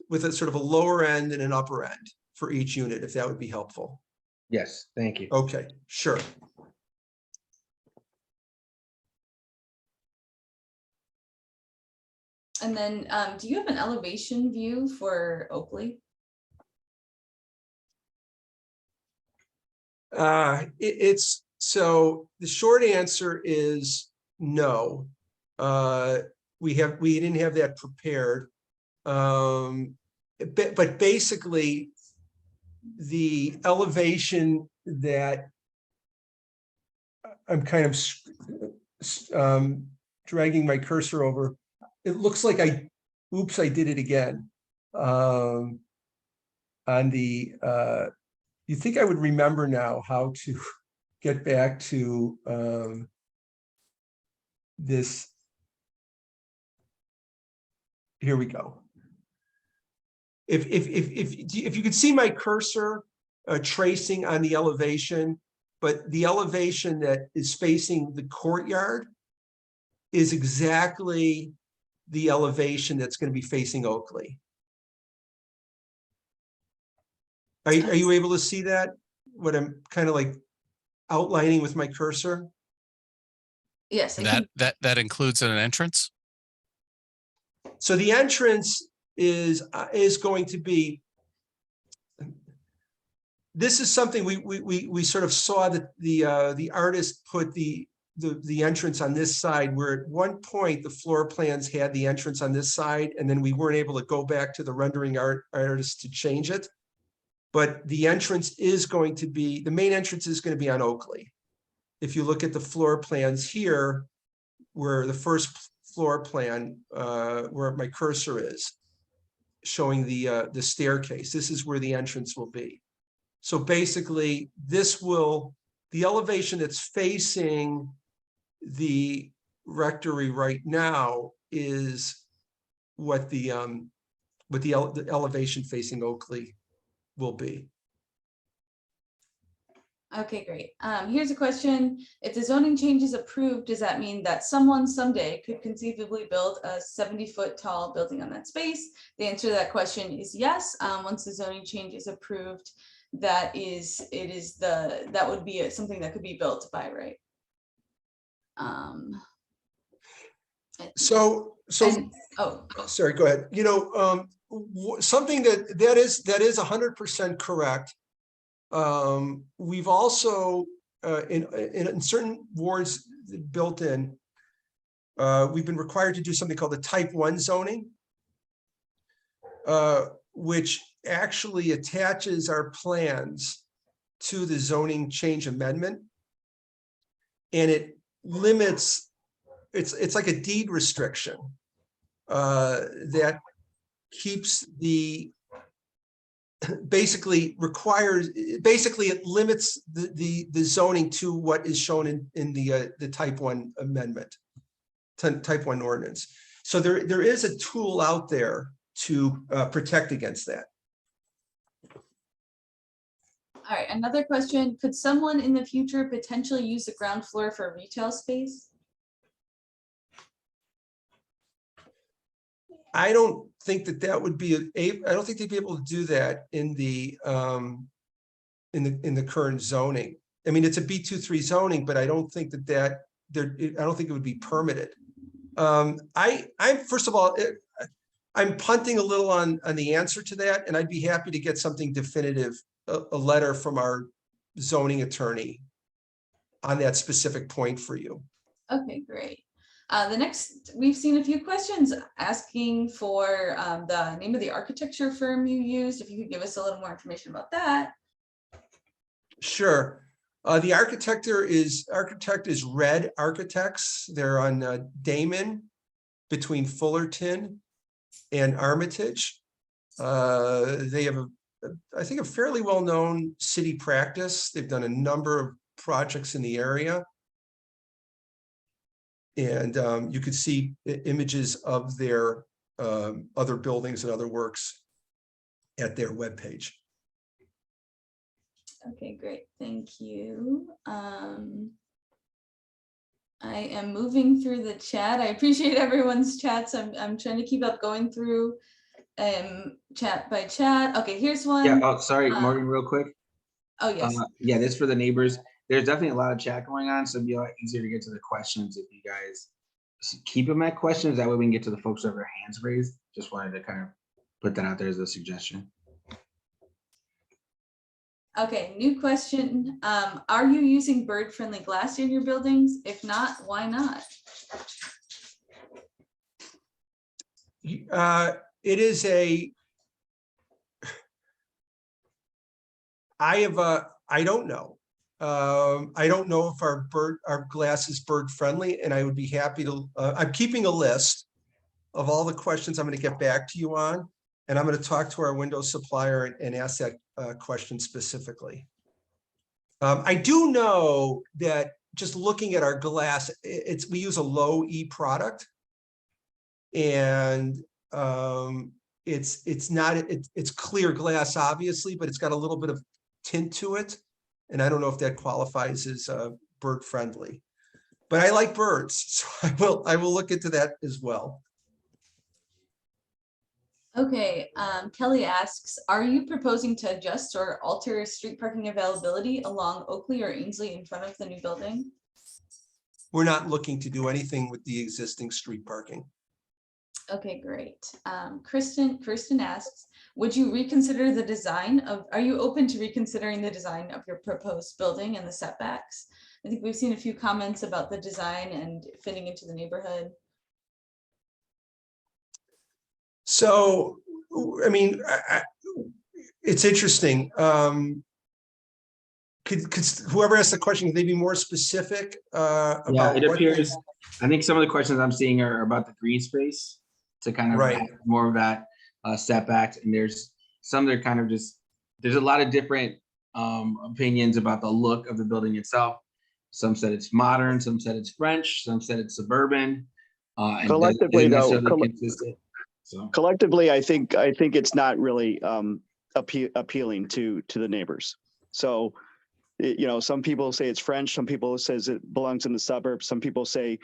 with a sort of a lower end and an upper end for each unit, if that would be helpful. Yes, thank you. Okay, sure. And then do you have an elevation view for Oakley? So the short answer is no. We didn't have that prepared. But basically the elevation that I'm kind of dragging my cursor over, it looks like I did it again. On the you think I would remember now how to get back to this. Here we go. If you could see my cursor tracing on the elevation, but the elevation that is facing the courtyard is exactly the elevation that's going to be facing Oakley. Are you able to see that? What I'm kind of like outlining with my cursor? Yes. That includes an entrance? So the entrance is going to be, this is something we sort of saw that the artist put the entrance on this side, where at one point the floor plans had the entrance on this side, and then we weren't able to go back to the rendering artist to change it. But the entrance is going to be, the main entrance is going to be on Oakley. If you look at the floor plans here, where the first floor plan, where my cursor is, showing the staircase, this is where the entrance will be. So basically, the elevation that's facing the rectory right now is what the elevation facing Oakley will be. Okay, great. Here's a question. If the zoning change is approved, does that mean that someone someday could conceivably build a 70-foot tall building on that space? The answer to that question is yes. Once the zoning change is approved, that would be something that could be built by right. Sorry, go ahead. You know, something that is 100% correct. We've also in certain wards built in, we've been required to do something called the type 1 zoning, which actually attaches our plans to the zoning change amendment, and it limits, it's like a deed restriction that keeps basically it limits the zoning to what is shown in the type 1 amendment, type 1 ordinance. So there is a tool out there to protect against that. All right, another question. Could someone in the future potentially use the ground floor for retail space? I don't think that would be I don't think they'd be able to do that in the current zoning. I mean, it's a B23 zoning, but I don't think I don't think it would be permitted. I'm first of all, I'm punting a little on the answer to that, and I'd be happy to get something definitive, a letter from our zoning attorney on that specific point for you. Okay, great. The next, we've seen a few questions asking for the name of the architecture firm you used. If you could give us a little more information about that. Sure. The architect is Red Architects. They're on Damon, between Fullerton and Armitage. They have I think, a fairly well-known city practice. They've done a number of projects in the area. And you could see images of their other buildings and other works at their webpage. Okay, great. Thank you. I am moving through the chat. I appreciate everyone's chats. I'm trying to keep up going through chat by chat. Okay, here's one. Yeah, oh, sorry, Morgan, real quick. Oh, yes. Yeah, this is for the neighbors. There's definitely a lot of chat going on, so it'd be a lot easier to get to the questions if you guys keep them at questions. That way we can get to the folks who have their hands raised. Just wanted to kind of put that out there as a suggestion. Okay, new question. Are you using bird-friendly glass in your buildings? If not, why not? It is I don't know. I don't know if our glass is bird friendly, and I would be happy to, I'm keeping a list of all the questions I'm going to get back to you on. And I'm going to talk to our window supplier and ask that question specifically. I do know that just looking at our glass, we use a low E product, and it's clear glass, obviously, but it's got a little bit of tint to it, and I don't know if that qualifies as bird friendly. But I like birds, so I will look into that as well. Okay, Kelly asks, are you proposing to adjust or alter street parking availability along Oakley or Ainslie in front of the new building? We're not looking to do anything with the existing street parking. Okay, great. Kristen asks, would you reconsider the design of, are you open to reconsidering the design of your proposed building and the setbacks? I think we've seen a few comments about the design and fitting into the neighborhood. So, I mean, it's interesting. Could whoever asked the question, could they be more specific about Yeah, it what appears, I think some of the questions I'm seeing are about the green space to kind of Right. add more of that setbacks. And there's some that are kind of just, there's a lot of different opinions about the look of the building itself. Some said it's modern, some said it's French, some said it's suburban. And Collectively, isn't though, necessarily consistent. So collectively, I think it's not really appealing to the neighbors. So, you know, some people say it's French, some people says it belongs in the suburbs, some people say,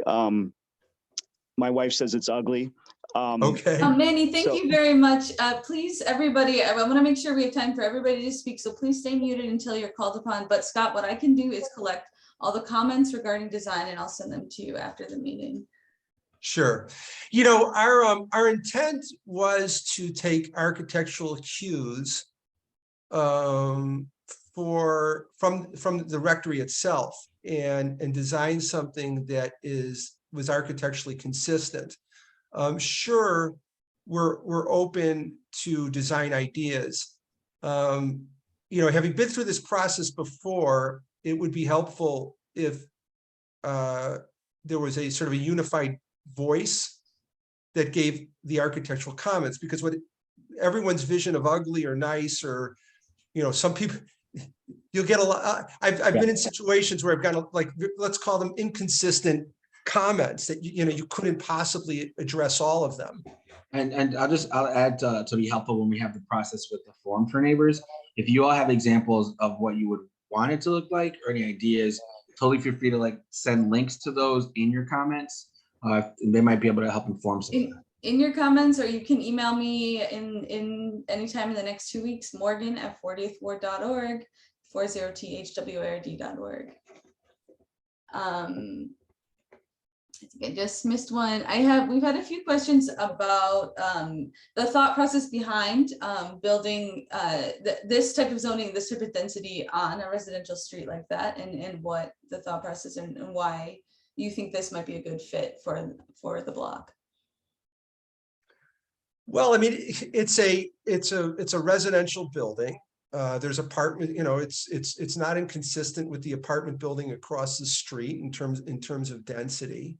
my wife says it's ugly. Okay. Manny, thank you very much. Please, everybody, I want to make sure we have time for everybody to speak, so please stay muted until you're called upon. But Scott, what I can do is collect all the comments regarding design, and I'll send them to you after the meeting. Sure. You know, our intent was to take architectural cues from the rectory itself and design something that was architecturally consistent. Sure, we're open to design ideas. You know, having been through this process before, it would be helpful if there was a sort of a unified voice that gave the architectural comments, because everyone's vision of ugly or nice, or, you know, some people, you'll get a lot. I've been in situations where I've got like, let's call them inconsistent comments that you couldn't possibly address all of them. And I'll add to be helpful when we have the process with the form for neighbors. If you all have examples of what you would want it to look like or any ideas, totally feel free to like send links to those in your comments. They might be able to help inform some. In your comments, or you can email me in anytime in the next 2 weeks, morgan@40thward.org, 40thward.org. I think I just missed one. We've had a few questions about the thought process behind building this type of zoning, this type of density on a residential street like that, and what the thought process and why you think this might be a good fit for the block. Well, I mean, it's a residential building. There's apartment, you know, it's not inconsistent with the apartment building across the street in terms of density.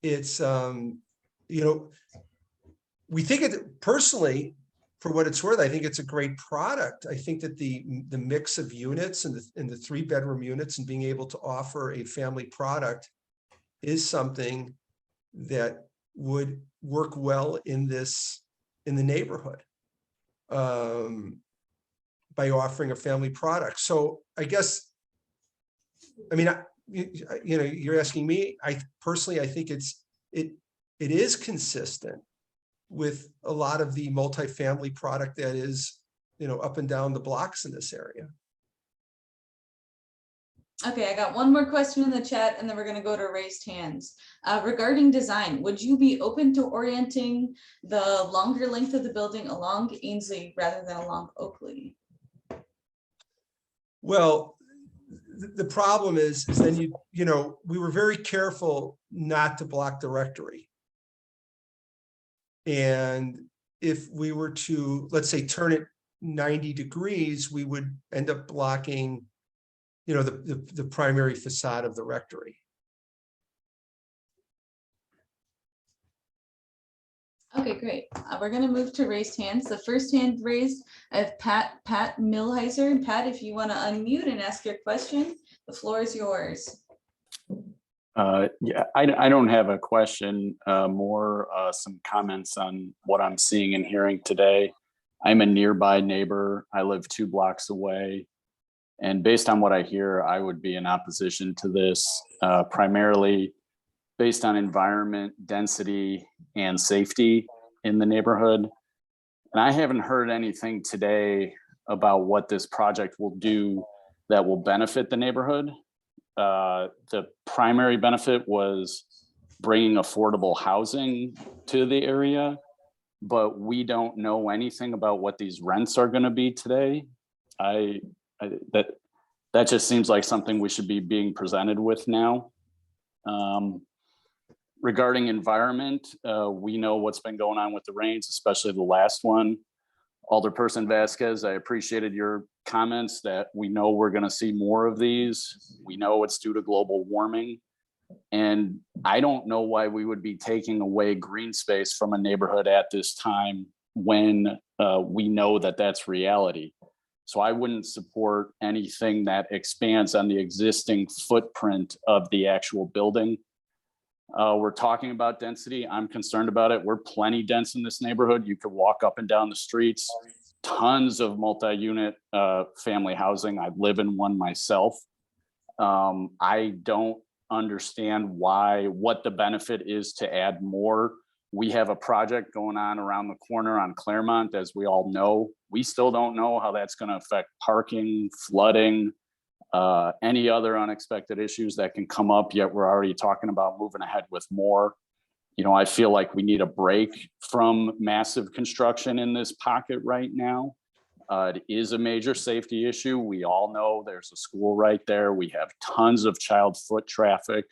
It's you know, we think it personally, for what it's worth, I think it's a great product. I think that the mix of units and the 3-bedroom units and being able to offer a family product is something that would work well in the neighborhood, by offering a family product. So I guess, I mean, you know, you're asking me, I personally, I think it is consistent with a lot of the multifamily product that is, you know, up and down the blocks in this area. Okay, I got one more question in the chat and then we're going to go to raised hands. Regarding design, would you be open to orienting the longer length of the building along Ainslie rather than along Oakley? Well, the problem is then you know, we were very careful not to block the rectory. And if we were to, let's say, turn it 90 degrees, we would end up blocking, you know, the primary facade of the rectory. Okay, great. We're going to move to raised hands. The first hand raised, I have Pat Millheiser. Pat, if you want to unmute and ask your question, the floor is yours. Yeah, I don't have a question, more some comments on what I'm seeing and hearing today. I'm a nearby neighbor. I live 2 blocks away. And based on what I hear, I would be in opposition to this, primarily based on environment, density, and safety in the neighborhood. And I haven't heard anything today about what this project will do that will benefit the neighborhood. The primary benefit was bringing affordable housing to the area, but we don't know anything about what these rents are going to be today. That just seems like something we should be being presented with now. Regarding environment, we know what's been going on with the rains, especially the last one. Alderperson Vasquez, I appreciated your comments that we know we're going to see more of these. We know it's due to global warming. And I don't know why we would be taking away green space from a neighborhood at this time when we know that that's reality. So I wouldn't support anything that expands on the existing footprint of the actual building. We're talking about density. I'm concerned about it. We're plenty dense in this neighborhood. You could walk up and down the streets, tons of multi-unit family housing. I live in one myself. I don't understand what the benefit is to add more. We have a project going on around the corner on Claremont, as we all know. We still don't know how that's going to affect parking, flooding, any other unexpected issues that can come up, yet we're already talking about moving ahead with more. You know, I feel like we need a break from massive construction in this pocket right now. It is a major safety issue. We all know there's a school right there. We have tons of child foot traffic.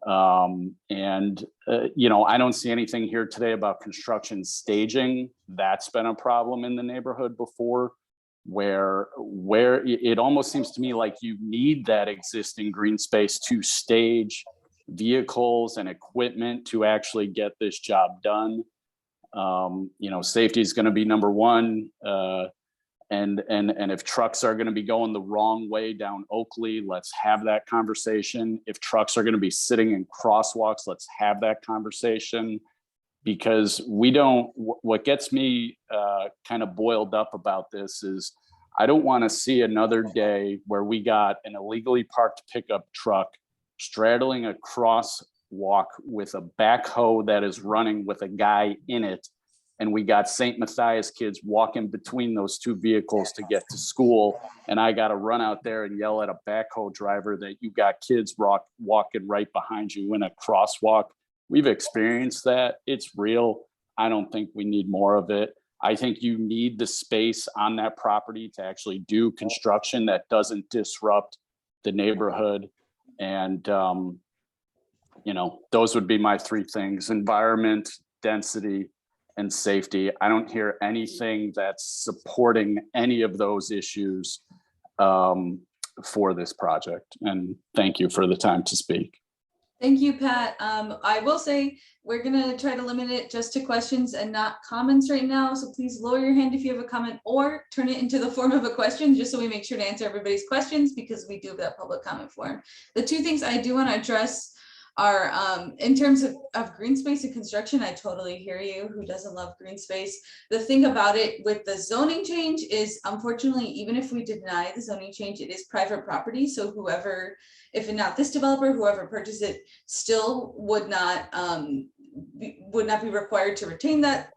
You know, I don't see anything here today about construction staging. That's been a problem in the neighborhood before, where it almost seems to me like you need that existing green space to stage vehicles and equipment to actually get this job done. You know, safety is going to be number one. And if trucks are going to be going the wrong way down Oakley, let's have that conversation. If trucks are going to be sitting in crosswalks, let's have that conversation. Because what gets me kind of boiled up about this is I don't want to see another day where we got an illegally parked pickup truck straddling a crosswalk with a backhoe that is running with a guy in it. And we got St. Matthias kids walking between those 2 vehicles to get to school. And I got to run out there and yell at a backhoe driver that you got kids walking right behind you in a crosswalk. We've experienced that. It's real. I don't think we need more of it. I think you need the space on that property to actually do construction that doesn't disrupt the neighborhood. And, you know, those would be my 3 things: environment, density, and safety. I don't hear anything that's supporting any of those issues for this project. And thank you for the time to speak. Thank you, Pat. I will say we're gonna try to limit it just to questions and not comments right now. So please lower your hand if you have a comment or turn it into the form of a question, just so we make sure to answer everybody's questions, because we do have that public comment form. The two things I do want to address are in terms of green space and construction. I totally hear you. Who doesn't love green space? The thing about it with the zoning change is, unfortunately, even if we deny the zoning change, it is private property. So whoever, if not this developer, whoever purchased it, still would not be required to retain that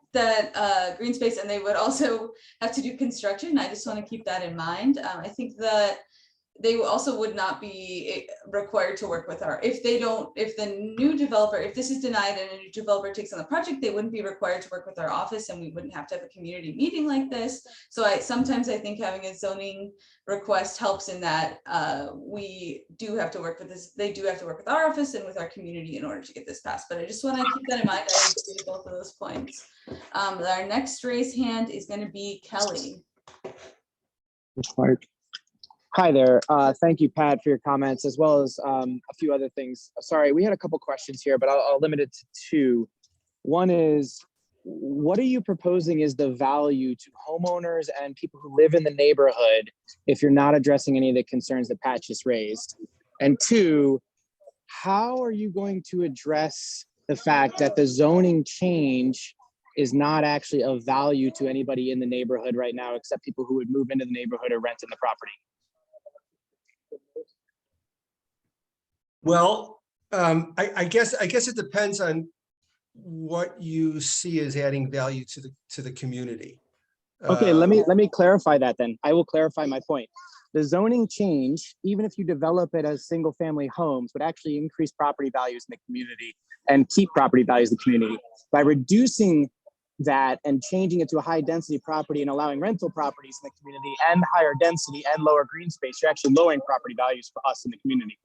green space, and they would also have to do construction. I just want to keep that in mind. I think that they also would not be required to work with if the new developer, if this is denied and a new developer takes on the project, they wouldn't be required to work with our office, and we wouldn't have to have a community meeting like this. So sometimes I think having a zoning request helps in that we do have to work with this. They do have to work with our office and with our community in order to get this passed. But I just want to keep that in mind. I agree with both of those points. Our next raised hand is going to be Kelly. Hi there. Thank you, Pat, for your comments, as well as a few other things. Sorry, we had a couple questions here, but I'll limit it to two. One is, what are you proposing is the value to homeowners and people who live in the neighborhood if you're not addressing any of the concerns that Pat just raised? And two, how are you going to address the fact that the zoning change is not actually of value to anybody in the neighborhood right now, except people who would move into the neighborhood or rent in the property? Well, I guess it depends on what you see as adding value to the community. Okay, let me clarify that then. I will clarify my point. The zoning change, even if you develop it as single family homes, would actually increase property values in the community and keep property values in the community. By reducing that and changing it to a high density property and allowing rental properties in the community and higher density and lower green space, you're actually lowering property values for us in the community.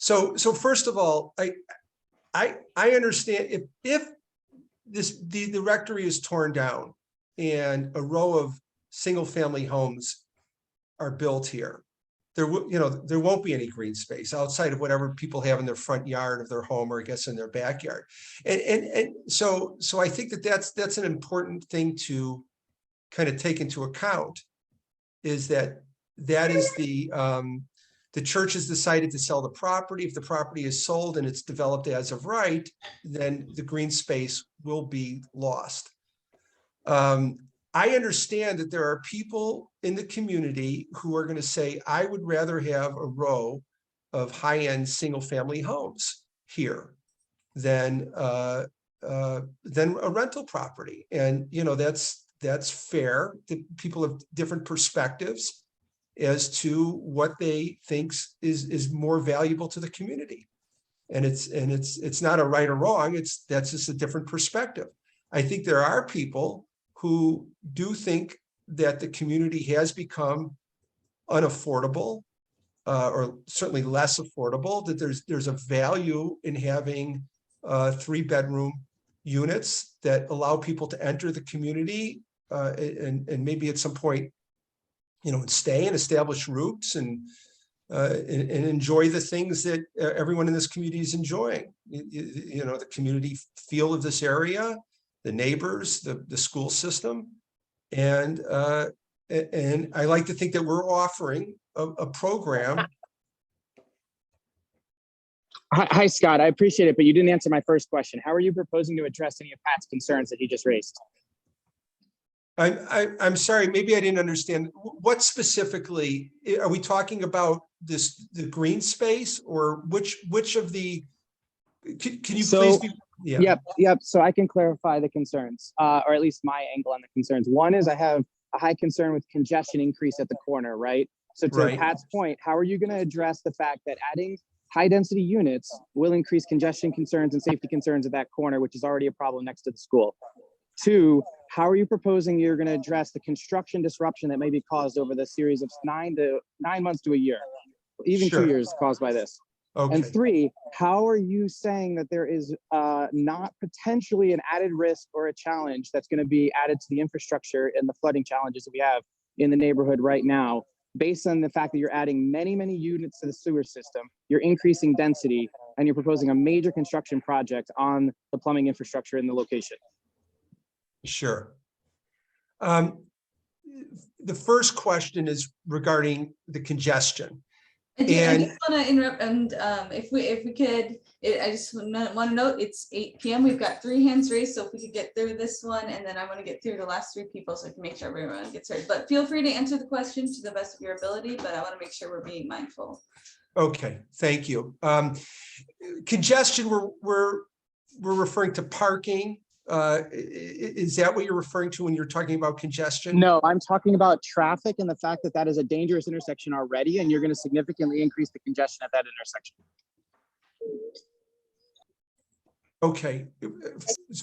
So first of all, I understand if the rectory is torn down and a row of single family homes are built here, there won't be any green space outside of whatever people have in their front yard of their home, or I guess in their backyard. And so I think that's an important thing to kind of take into account, is that is the church has decided to sell the property. If the property is sold and it's developed as of right, then the green space will be lost. I understand that there are people in the community who are going to say, I would rather have a row of high-end single-family homes here than a rental property. And that's fair. People have different perspectives as to what they think is more valuable to the community. And it's not a right or wrong, that's just a different perspective. I think there are people who do think that the community has become unaffordable, or certainly less affordable, that there's a value in having 3-bedroom units that allow people to enter the community and maybe at some point stay and establish roots and enjoy the things that everyone in this community is enjoying. The community feel of this area, the neighbors, the school system, and I like to think that we're offering a program. Hi, Scott. I appreciate it, but you didn't answer my first question. How are you proposing to address any of Pat's concerns that he just raised? I'm sorry, maybe I didn't understand. What specifically are we talking about? The green space, or which of the? Can you please be? Yeah. Yep. So I can clarify the concerns, or at least my angle on the concerns. One is I have a high concern with congestion increase at the corner, right? So to Pat's point, how are you going to address the fact that adding high density units will increase congestion concerns and safety concerns at that corner, which is already a problem next to the school? Two, how are you proposing you're going to address the construction disruption that may be caused over the series of 9 months to a year, even 2 years caused by this? Okay. And three, how are you saying that there is not potentially an added risk or a challenge that's going to be added to the infrastructure and the flooding challenges that we have in the neighborhood right now based on the fact that you're adding many, many units to the sewer system, you're increasing density, and you're proposing a major construction project on the plumbing infrastructure in the location. Sure. The first question is regarding the congestion. I And- just want to interrupt, and if we could, I just want to note it's 8 p.m. We've got 3 hands raised, so if we could get through this one, and then I want to get through the last 3 people, so I can make sure everyone gets heard. But feel free to answer the question to the best of your ability. But I want to make sure we're being mindful. Okay, thank you. Congestion, we're referring to parking. Is that what you're referring to when you're talking about congestion? No, I'm talking about traffic and the fact that that is a dangerous intersection already, and you're going to significantly increase the congestion at that intersection. Okay,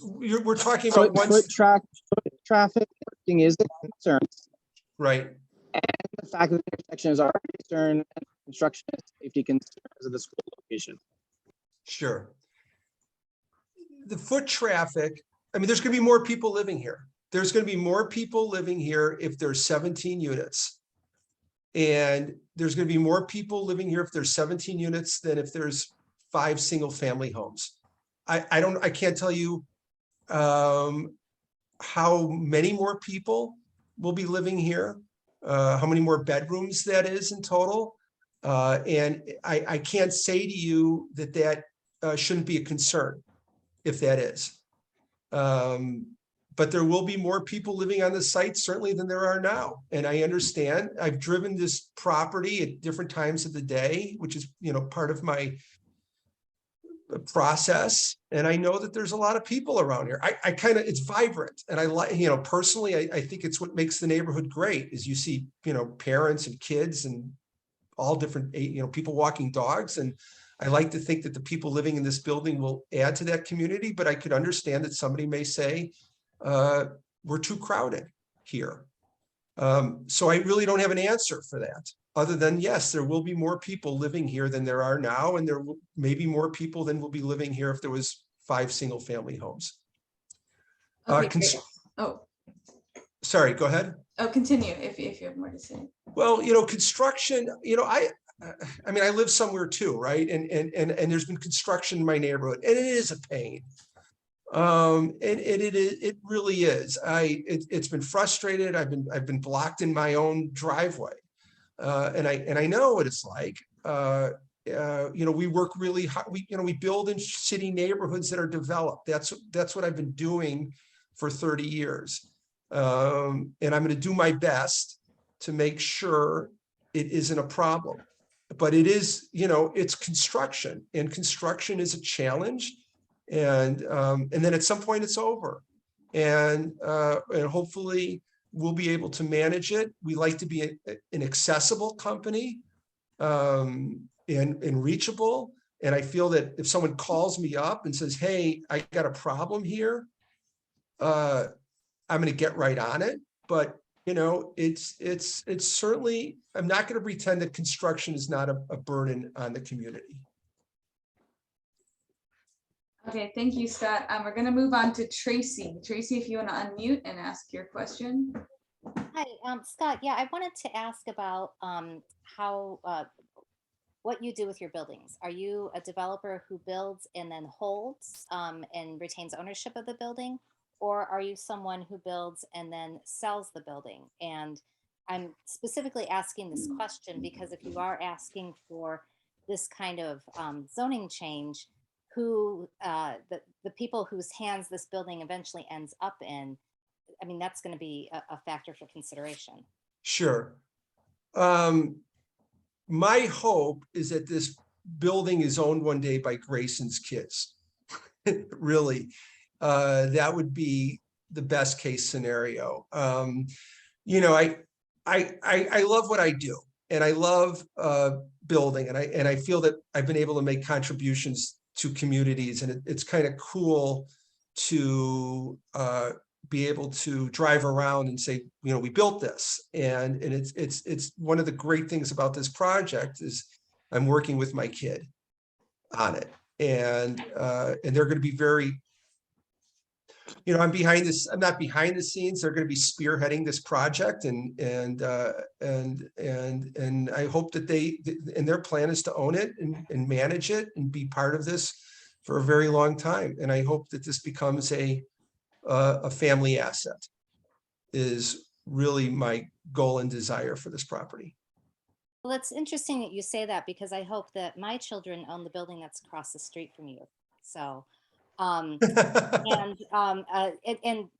we're talking Foot about once, traffic parking is a concern, right? and the fact that the intersection is already a concern, and construction is a safety concerns of the school location. Sure. The foot traffic, I mean, there's going to be more people living here. There's going to be more people living here if there's 17 units. And there's going to be more people living here if there's 17 units than if there's 5 single family homes. I can't tell you how many more people will be living here, how many more bedrooms that is in total. And I can't say to you that shouldn't be a concern if that is. But there will be more people living on the site certainly than there are now. And I understand. I've driven this property at different times of the day, which is, part of my process. And I know that there's a lot of people around here. It's vibrant. And I like, personally, I think it's what makes the neighborhood great is you see, parents and kids and all different, people walking dogs. And I like to think that the people living in this building will add to that community, but I could understand that somebody may say, we're too crowded here. So I really don't have an answer for that, other than, yes, there will be more people living here than there are now, and there may be more people than will be living here if there was 5 single family homes. Okay, great. Sorry, go ahead. Oh, continue if you have more to say. Well, construction, I mean, I live somewhere too, right? And there's been construction in my neighborhood, and it is a pain. And it really is. It's been frustrated. I've been blocked in my own driveway, and I know what it's like. We work really hard. We build in city neighborhoods that are developed. That's what I've been doing for 30 years, and I'm going to do my best to make sure it isn't a problem. But it is, it's construction, and construction is a challenge. And then at some point it's over, and hopefully we'll be able to manage it. We like to be an accessible company, and reachable. And I feel that if someone calls me up and says, "Hey, I got a problem here," I'm going to get right on it. But it's certainly, I'm not going to pretend that construction is not a burden on the community. Okay, thank you, Scott. We're going to move on to Tracy. Tracy, if you want to unmute and ask your question. Hi, Scott. Yeah, I wanted to ask about how what you do with your buildings. Are you a developer who builds and then holds and retains ownership of the building, or are you someone who builds and then sells the building? And I'm specifically asking this question because if you are asking for this kind of zoning change, who the people whose hands this building eventually ends up in, I mean, that's going to be a factor for consideration. Sure. My hope is that this building is owned one day by Grayson's kids. Really, that would be the best case scenario. I love what I do, and I love building, and I feel that I've been able to make contributions to communities, and it's kind of cool to be able to drive around and say, we built this, and it's one of the great things about this project is I'm working with my kid on it, and they're going to be very you know, I'm not behind the scenes. They're going to be spearheading this project, and I hope that and their plan is to own it and manage it and be part of this for a very long time. And I hope that this becomes a family asset, is really my goal and desire for this property. Well, it's interesting that you say that, because I hope that my children own the building that's across the street from you. So, and I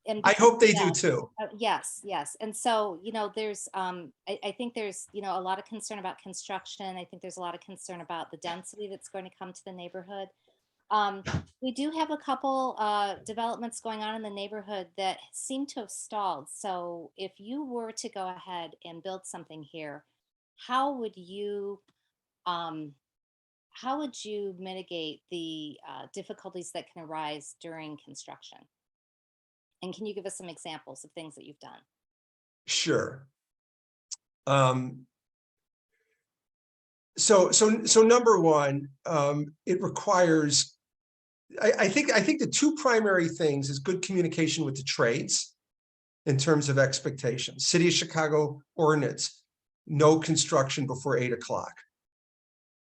because hope of they do that, too. yes, yes. And so, you know, there's, I think there's, you know, a lot of concern about construction. I think there's a lot of concern about the density that's going to come to the neighborhood. We do have a couple developments going on in the neighborhood that seem to have stalled. So if you were to go ahead and build something here, how would you mitigate the difficulties that can arise during construction? And can you give us some examples of things that you've done? Sure. So number one, it requires, I think the two primary things is good communication with the trades in terms of expectations. City of Chicago ordinance, no construction before 8 o'clock.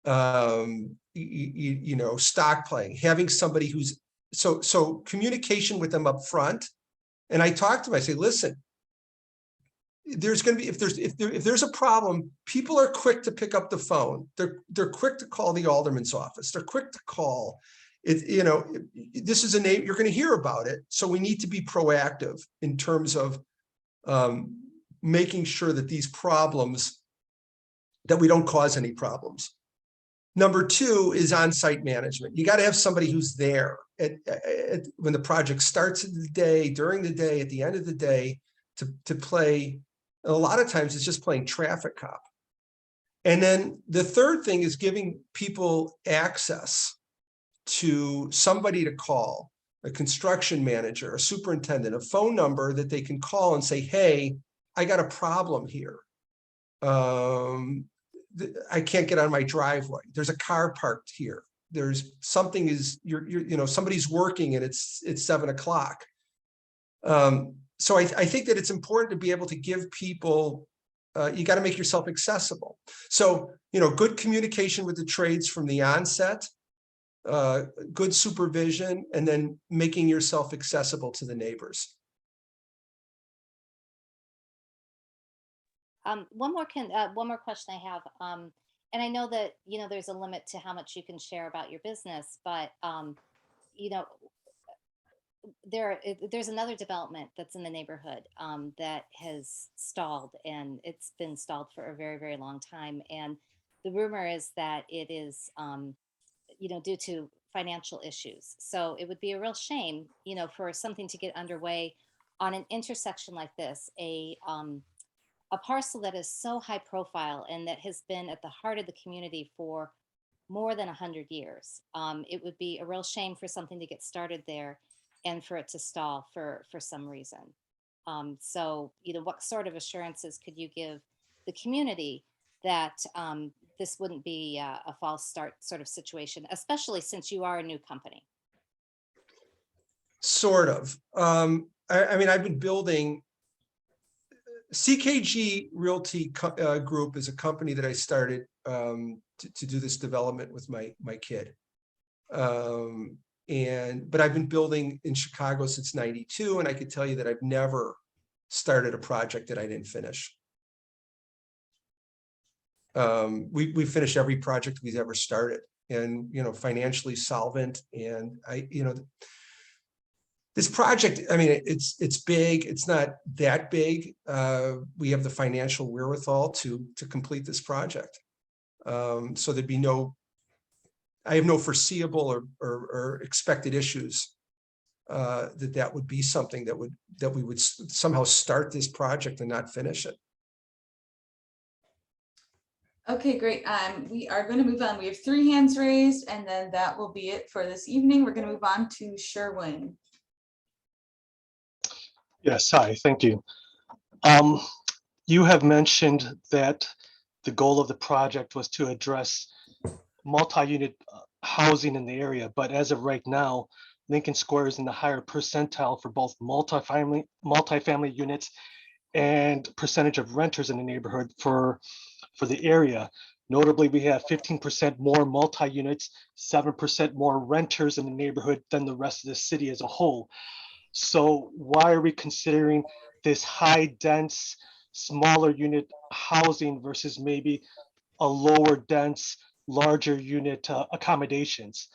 You know, stockpiling, having somebody who's, so communication with them up front. And I talk to them, I say, listen, there's going to be, if there's a problem, people are quick to pick up the phone. They're quick to call the alderman's office. They're quick to call it. You know, this is a name, you're going to hear about it. So we need to be proactive in terms of making sure that these problems, that we don't cause any problems. Number two is on-site management. You got to have somebody who's there when the project starts in the day, during the day, at the end of the day, to play. A lot of times it's just playing traffic cop. And then the third thing is giving people access to somebody to call, a construction manager, a superintendent, a phone number that they can call and say, hey, I got a problem here. I can't get on my driveway. There's a car parked here. There's something is, you know, somebody's working and it's 7 o'clock. So I think that it's important to be able to give people, you got to make yourself accessible. So, you know, good communication with the trades from the onset, good supervision, and then making yourself accessible to the neighbors. One more question I have, and I know that, you know, there's a limit to how much you can share about your business, but you know, there's another development that's in the neighborhood that has stalled, and it's been stalled for a very, very long time. And the rumor is that it is, you know, due to financial issues. So it would be a real shame, you know, for something to get underway on an intersection like this, a parcel that is so high profile and that has been at the heart of the community for more than 100 years. It would be a real shame for something to get started there and for it to stall for some reason. So, you know, what sort of assurances could you give the community that this wouldn't be a false start sort of situation, especially since you are a new company? Sort of. I mean, I've been building. CKG Realty Group is a company that I started to do this development with my kid. But I've been building in Chicago since '92, and I could tell you that I've never started a project that I didn't finish. We finish every project we've ever started, and, you know, financially solvent. And you know, this project, I mean, it's big. It's not that big. We have the financial wherewithal to complete this project. So there'd be I have no foreseeable or expected issues that would be something that we would somehow start this project and not finish it. Okay, great. We are going to move on. We have 3 hands raised, and then that will be it for this evening. We're going to move on to Sherwin. Yes, hi, thank you. You have mentioned that the goal of the project was to address multi-unit housing in the area, but as of right now, Lincoln Square is in the higher percentile for both multifamily units and percentage of renters in the neighborhood for the area. Notably, we have 15% more multi-units, 7% more renters in the neighborhood than the rest of the city as a whole. So why are we considering this high dense, smaller unit housing versus maybe a lower dense, larger unit accommodations?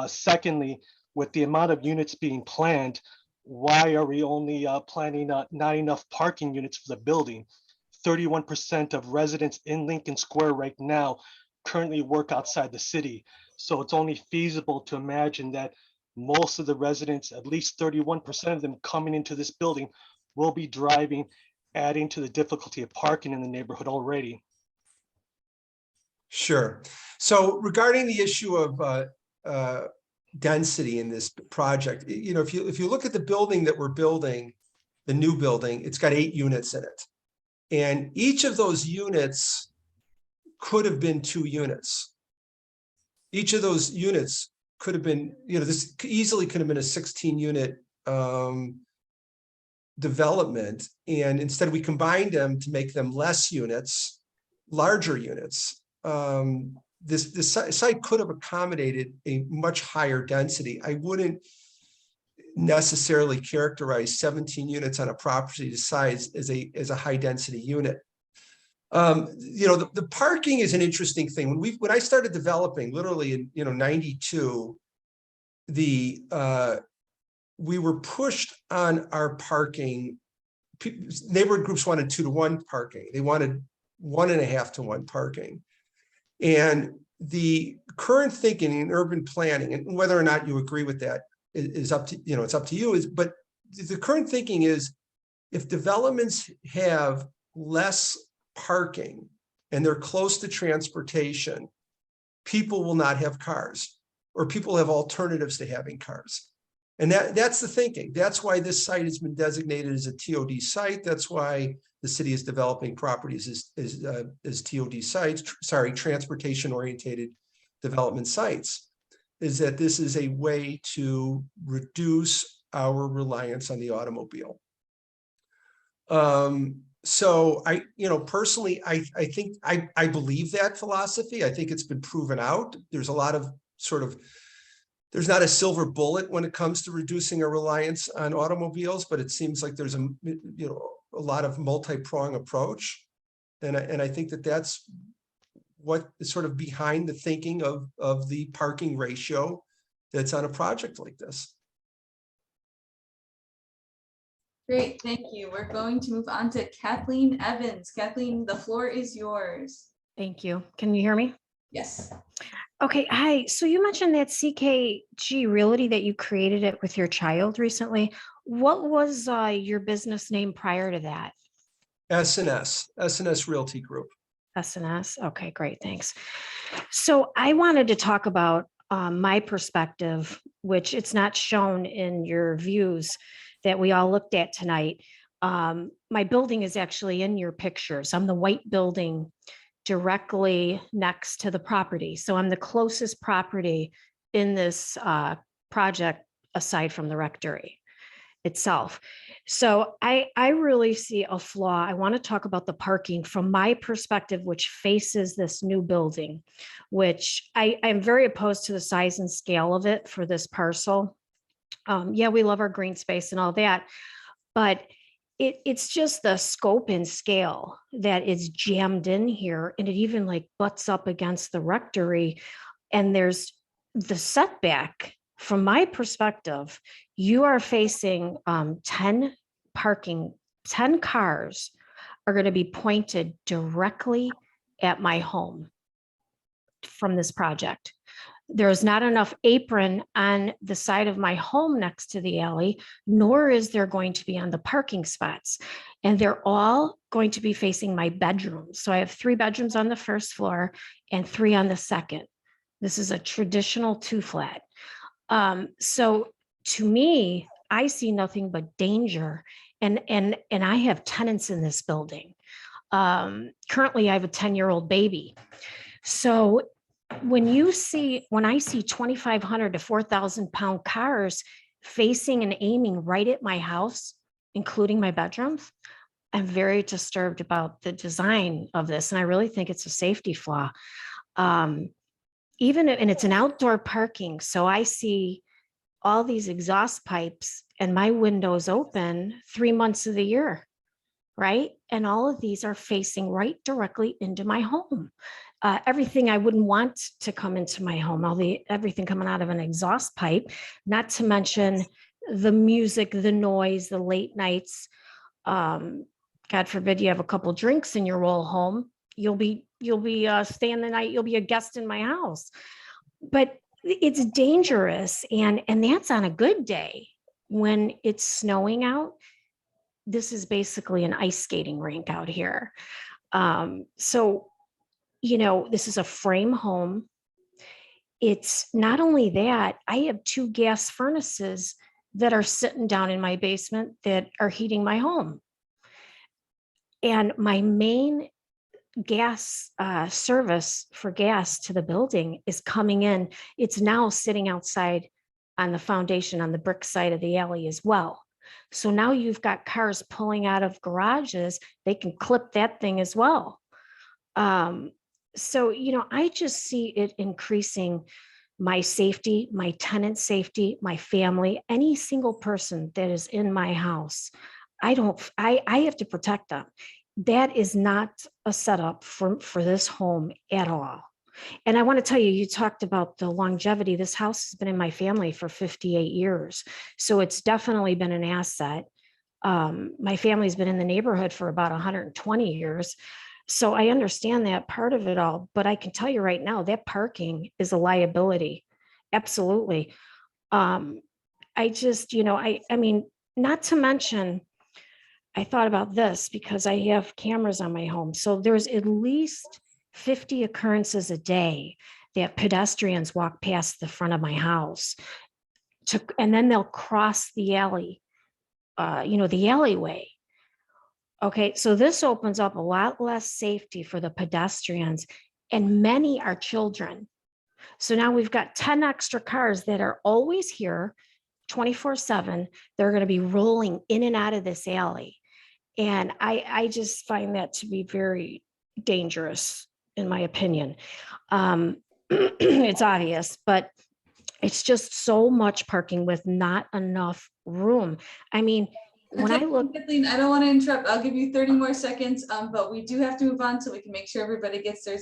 Secondly, with the amount of units being planned, why are we only planning not enough parking units for the building? 31% of residents in Lincoln Square right now currently work outside the city. So it's only feasible to imagine that most of the residents, at least 31% of them coming into this building, will be driving, adding to the difficulty of parking in the neighborhood already. Sure. So regarding the issue of density in this project, if you look at the building that we're building, the new building, it's got 8 units in it. And each of those units could have been 2 units. Each of those units could have been, this easily could have been a 16-unit development. And instead we combined them to make them less units, larger units. This site could have accommodated a much higher density. I wouldn't necessarily characterize 17 units on a property size as a high density unit. The parking is an interesting thing. When I started developing, literally in 92, we were pushed on our parking. Neighborhood groups wanted 2-to-1 parking. They wanted 1.5 to 1 parking. And the current thinking in urban planning, and whether or not you agree with that is up to, it's up to you, but the current thinking is if developments have less parking and they're close to transportation, people will not have cars, or people have alternatives to having cars. And that's the thinking. That's why this site has been designated as a TOD site. That's why the city is developing properties as TOD sites, transportation oriented development sites, is that this is a way to reduce our reliance on the automobile. So personally, I think I believe that philosophy. I think it's been proven out. There's a lot of there's not a silver bullet when it comes to reducing our reliance on automobiles, but it seems like there's a lot of multi-pronged approach. And I think that's what is sort of behind the thinking of the parking ratio that's on a project like this. Great, thank you. We're going to move on to Kathleen Evans. Kathleen, the floor is yours. Thank you. Can you hear me? Yes. Okay, hi. So you mentioned that CKG Realty, that you created it with your child recently. What was your business name prior to that? SNS Realty Group. SNS. Okay, great. Thanks. So I wanted to talk about my perspective, which it's not shown in your views that we all looked at tonight. My building is actually in your pictures. I'm the white building directly next to the property. So I'm the closest property in this project aside from the rectory itself. So I really see a flaw. I want to talk about the parking from my perspective, which faces this new building, which I'm very opposed to the size and scale of it for this parcel. Yeah, we love our green space and all that, but it's just the scope and scale that is jammed in here, and it even like butts up against the rectory. And there's the setback. From my perspective, you are facing 10 cars are going to be pointed directly at my home from this project. There's not enough apron on the side of my home next to the alley, nor is there going to be on the parking spots. And they're all going to be facing my bedrooms. So I have 3 bedrooms on the first floor and 3 on the second. This is a traditional 2-flat. So to me, I see nothing but danger. And I have tenants in this building. Currently, I have a 10-year-old baby. So when I see 2,500 to 4,000 pound cars facing and aiming right at my house, including my bedrooms, I'm very disturbed about the design of this. And I really think it's a safety flaw. And it's an outdoor parking. So I see all these exhaust pipes and my windows open 3 months of the year, right? And all of these are facing right directly into my home. Everything I wouldn't want to come into my home, everything coming out of an exhaust pipe, not to mention the music, the noise, the late nights. God forbid you have a couple drinks in your roll home, you'll be staying the night, you'll be a guest in my house. But it's dangerous, and that's on a good day. When it's snowing out, this is basically an ice skating rink out here. So, this is a frame home. It's not only that, I have 2 gas furnaces that are sitting down in my basement that are heating my home. And my main gas service for gas to the building is coming in. It's now sitting outside on the foundation on the brick side of the alley as well. So now you've got cars pulling out of garages. They can clip that thing as well. So, I just see it increasing my safety, my tenant safety, my family, any single person that is in my house. I have to protect them. That is not a setup for this home at all. And I want to tell you, you talked about the longevity. This house has been in my family for 58 years. So it's definitely been an asset. My family's been in the neighborhood for about 120 years. So I understand that part of it all, but I can tell you right now that parking is a liability. Absolutely. I just, I mean, not to mention, I thought about this because I have cameras on my home. So there's at least 50 occurrences a day that pedestrians walk past the front of my house and then they'll cross the alley, the alleyway. Okay, so this opens up a lot less safety for the pedestrians, and many are children. So now we've got 10 extra cars that are always here 24/7. They're going to be rolling in and out of this alley. And I just find that to be very dangerous, in my opinion. It's obvious, but it's just so much parking with not enough room. I mean, when I look, Kathleen, I don't want to interrupt. I'll give you 30 more seconds, but we do have to move on so we can make sure everybody gets their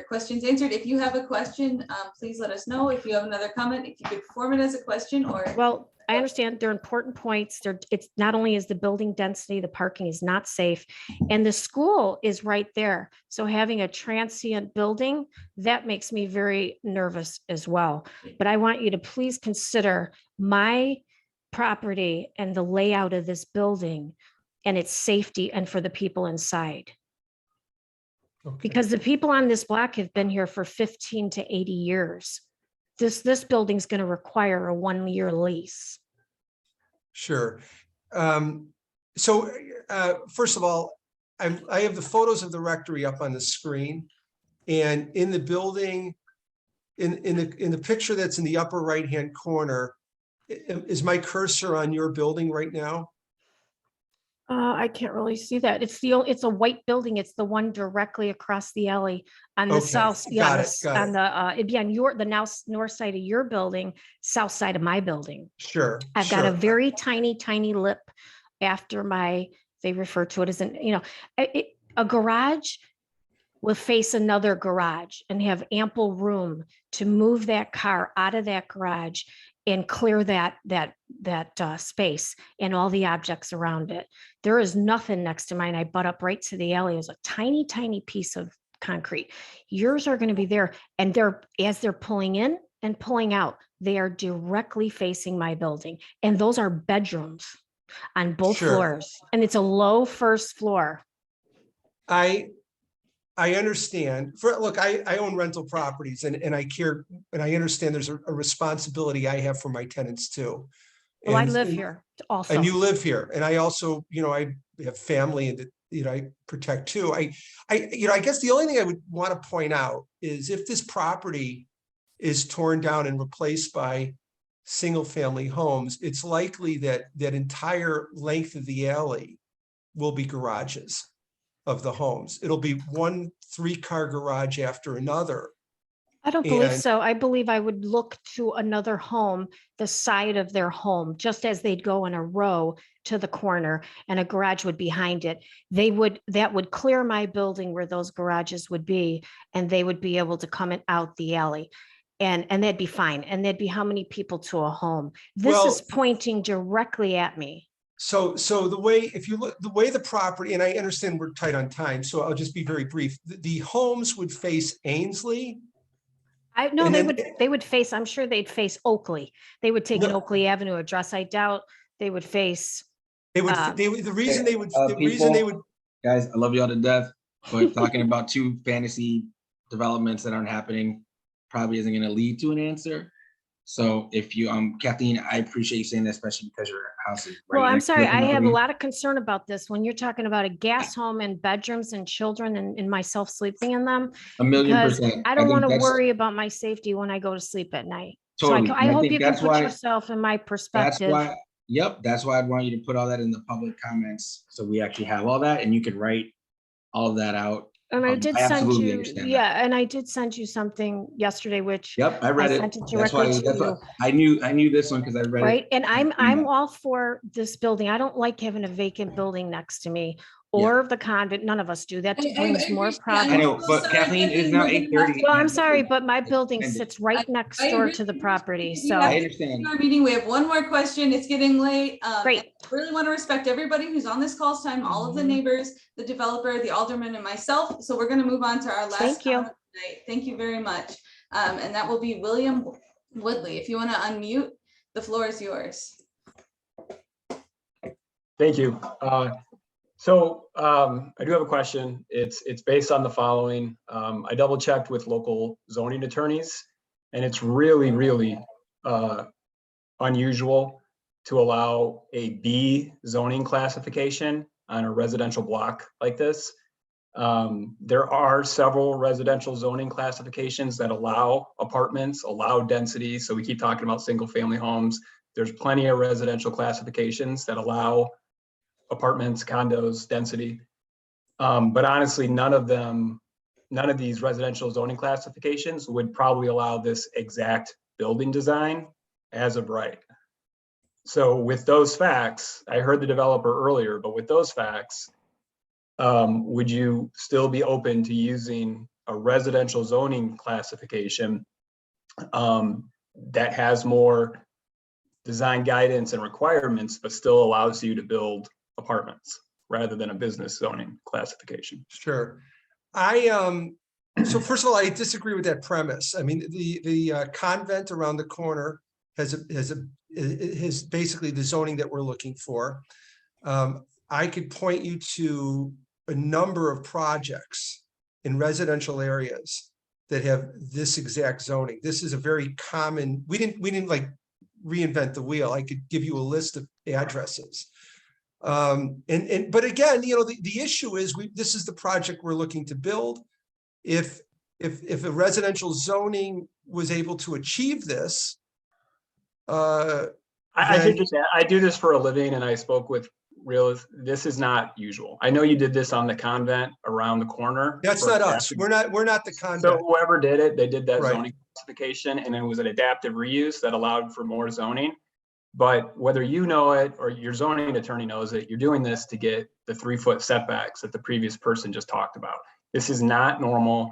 questions answered. If you have a question, please let us know. If you have another comment, if you could form it as a question or. Well, I understand they're important points. It's not only is the building density, the parking is not safe, and the school is right there. So having a transient building, that makes me very nervous as well. But I want you to please consider my property and the layout of this building and its safety and for the people inside. Okay. Because the people on this block have been here for 15 to 80 years. This building's going to require a 1-year lease. Sure. So first of all, I have the photos of the rectory up on the screen, and in the building, in the picture that's in the upper right-hand corner, is my cursor on your building right now? I can't really see that. It's a white building. It's the one directly across the alley on the south. Yeah, it'd be on the north side of your building, south side of my building. Sure. I've got a very tiny lip after they refer to it as a garage will face another garage and have ample room to move that car out of that garage and clear that space and all the objects around it. There is nothing next to mine. I butt up right to the alley. There's a tiny piece of concrete. Yours are going to be there. And as they're pulling in and pulling out, they are directly facing my building. And those are bedrooms on both floors. And it's a low first floor. I understand. Look, I own rental properties and I care, and I understand there's a responsibility I have for my tenants too. Well, I live here also. And you live here. And I also, I have family I protect too. I guess the only thing I would want to point out is if this property is torn down and replaced by single family homes, it's likely that that entire length of the alley will be garages of the homes. It'll be one 3-car garage after another. I don't believe And- so. I believe I would look to another home, the side of their home, just as they'd go in a row to the corner and a garage would be behind it. That would clear my building where those garages would be, and they would be able to come out the alley. And they'd be fine. And there'd be how many people to a home? This Well- is pointing directly at me. So the way, if you look, the way the property, and I understand we're tight on time, so I'll just be very brief. The homes would face Ainslie. I know And they then- would face, I'm sure they'd face Oakley. They would take an No. Oakley Avenue address. I doubt they would face. They would, the reason they would, the reason they would, Guys, I love you all to death, but talking about 2 fantasy developments that aren't happening probably isn't going to lead to an answer. So if you, Kathleen, I appreciate you saying that, especially because your house is. Well, right I'm next to sorry, the I have a property. lot of concern about this. When you're talking about a gas home and bedrooms and children and myself sleeping in them, A million because percent. I don't think want to that's- worry about my safety when I go to sleep at night. Totally. So And I hope think you can that's put why- yourself in my That's perspective. why, yep, that's why I'd want you to put all that in the public comments. So we actually have all that and you can write all of that out. And I did I send absolutely you, understand that. yeah, and I did send you something yesterday, which, Yep, I read it. sent it That's why, directly to that's why you. I knew this one because I read it. right? And I'm Yeah. all for this building. I don't like having a vacant building next to me Yeah. or the convent. None of us do. That brings more I problems. know, but Kathleen, it is now 8:30. Well, I'm sorry, but my building ended. sits right next I door really to the appreciate property. you So, have I to understand. Our meeting, we have one more question. It's getting late. Great. And I really want to respect everybody who's on this call's time, all of the neighbors, the developer, the alderman, and myself. So we're going to move on to our last. Thank you. comment of the night. Thank you very much. And that will be William Woodley. If you want to unmute, the floor is yours. Thank you. I do have a question. It's based on the following. I double checked with local zoning attorneys, and it's really unusual to allow a B zoning classification on a residential block like this. There are several residential zoning classifications that allow apartments, allow density. So we keep talking about single family homes. There's plenty of residential classifications that allow apartments, condos, density. But honestly, none of these residential zoning classifications would probably allow this exact building design as of right. So with those facts, I heard the developer earlier, but with those facts, would you still be open to using a residential zoning classification that has more design guidance and requirements, but still allows you to build apartments rather than a business zoning classification? sure. So first of all, I disagree with that premise. I mean, the convent around the corner has basically the zoning that we're looking for. I could point you to a number of projects in residential areas that have this exact zoning. This is a very common, we didn't like reinvent the wheel. I could give you a list of addresses. But again, the issue is this is the project we're looking to build. If a residential zoning was able to achieve this, I then- do this for a living, and I spoke with this is not usual. I know you did this on the convent around the corner. that's for not us. adaptive- We're not the So convent. whoever did it, they did that Right. zoning classification, and it was an adaptive reuse that allowed for more zoning. But whether you know it or your zoning attorney knows it, you're doing this to get the 3-foot setbacks that the previous person just talked about. This is not normal.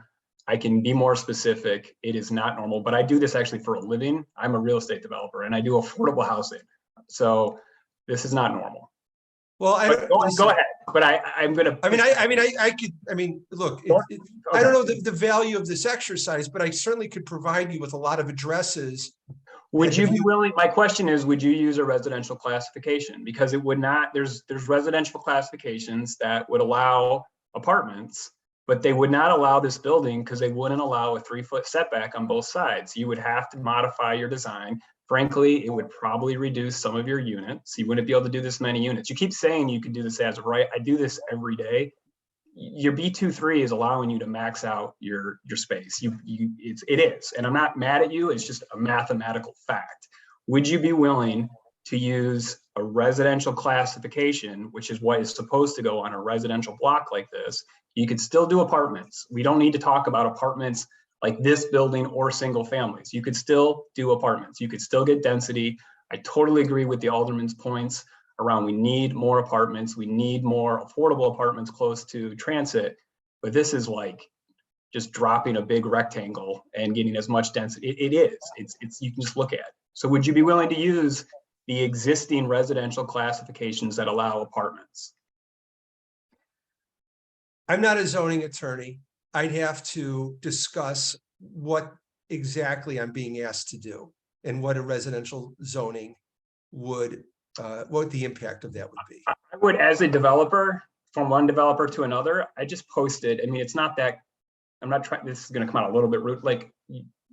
I can be more specific. It is not normal, but I do this actually for a living. I'm a real estate developer and I do affordable housing. So this is not normal. Well, But go ahead, but I'm gonna. Look, I don't know the value of this exercise, but I certainly could provide you with a lot of addresses. Would you be willing, my question is, would you use a residential classification? Because it would not, there's residential classifications that would allow apartments, but they would not allow this building because they wouldn't allow a 3-foot setback on both sides. You would have to modify your design Frankly, it would probably reduce some of your units. You wouldn't be able to do this many units. You keep saying you could do this as of right. I do this every day. Your B23 is allowing you to max out your space. It is, and I'm not mad at you. It's just a mathematical fact. Would you be willing to use a residential classification, which is what is supposed to go on a residential block like this? You could still do apartments. We don't need to talk about apartments like this building or single families. You could still do apartments. You could still get density. I totally agree with the alderman's points around we need more apartments. We need more affordable apartments close to transit. But this is like just dropping a big rectangle and getting as much density. It is. It's you can just look at it. So would you be willing to use the existing residential classifications that allow apartments? I'm not a zoning attorney. I'd have to discuss what exactly I'm being asked to do and what a residential zoning would, what the impact of that would be. I would, as a developer, from one developer to another, I just posted, I mean, it's not that, I'm not trying, this is gonna come out a little bit rude, like,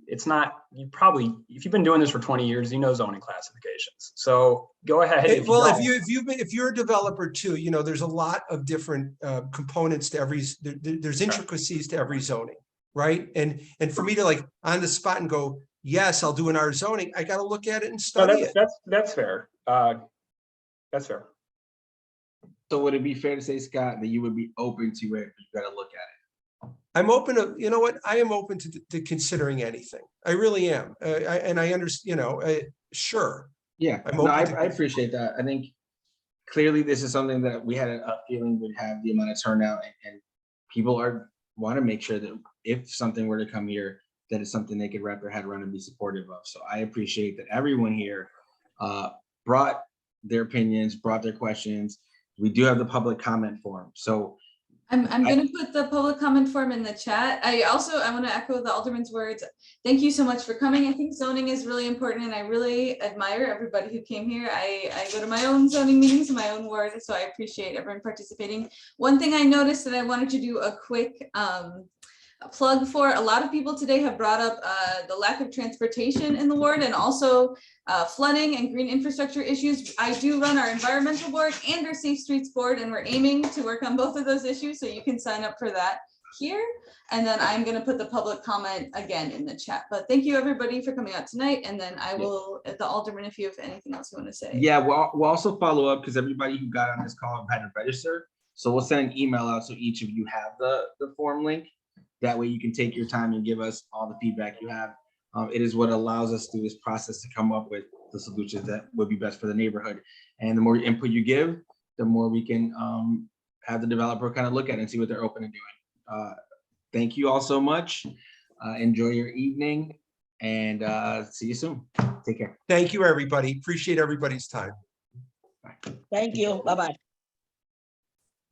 it's not, you probably, if you've been doing this for 20 years, you know zoning classifications. So go ahead. If you're a developer too, you know, there's a lot of different components to every, there's intricacies to every zoning, right? And for me to like on the spot and go, yes, I'll do an R zoning, I got to look at it and study it. That's fair. That's fair. So would it be fair to say, Scott, that you would be open to it, but you got to look at it? I'm open to, you know what, I am open to considering anything. I really am. And I understand, you know, sure. Yeah, I appreciate that. I think clearly this is something that we had a feeling would have the amount of turnout, and people want to make sure that if something were to come here, that it's something they could wrap their head around and be supportive of. So I appreciate that everyone here brought their opinions, brought their questions. We do have the public comment form. So I'm going to put the public comment form in the chat. I want to echo the alderman's words. Thank you so much for coming. I think zoning is really important, and I really admire everybody who came here. I go to my own zoning meetings in my own ward, so I appreciate everyone participating. One thing I noticed that I wanted to do a quick plug for, a lot of people today have brought up the lack of transportation in the ward, and also flooding and green infrastructure issues. I do run our environmental board and our safe streets board, and we're aiming to work on both of those issues, so you can sign up for that here. And then I'm going to put the public comment again in the chat. But thank you everybody for coming out tonight, and then I will, the alderman, if you have anything else you want to say. Yeah, we'll also follow up, because everybody who got on this call had to register, so we'll send an email out so each of you have the form link. That way you can take your time and give us all the feedback you have. It is what allows us through this process to come up with the solutions that would be best for the neighborhood. And the more input you give, the more we can have the developer kind of look at it and see what they're open to doing. Thank you all so much. Enjoy your evening, and see you soon. Take care. Thank you, everybody. Appreciate everybody's time. Thank you. Bye-bye.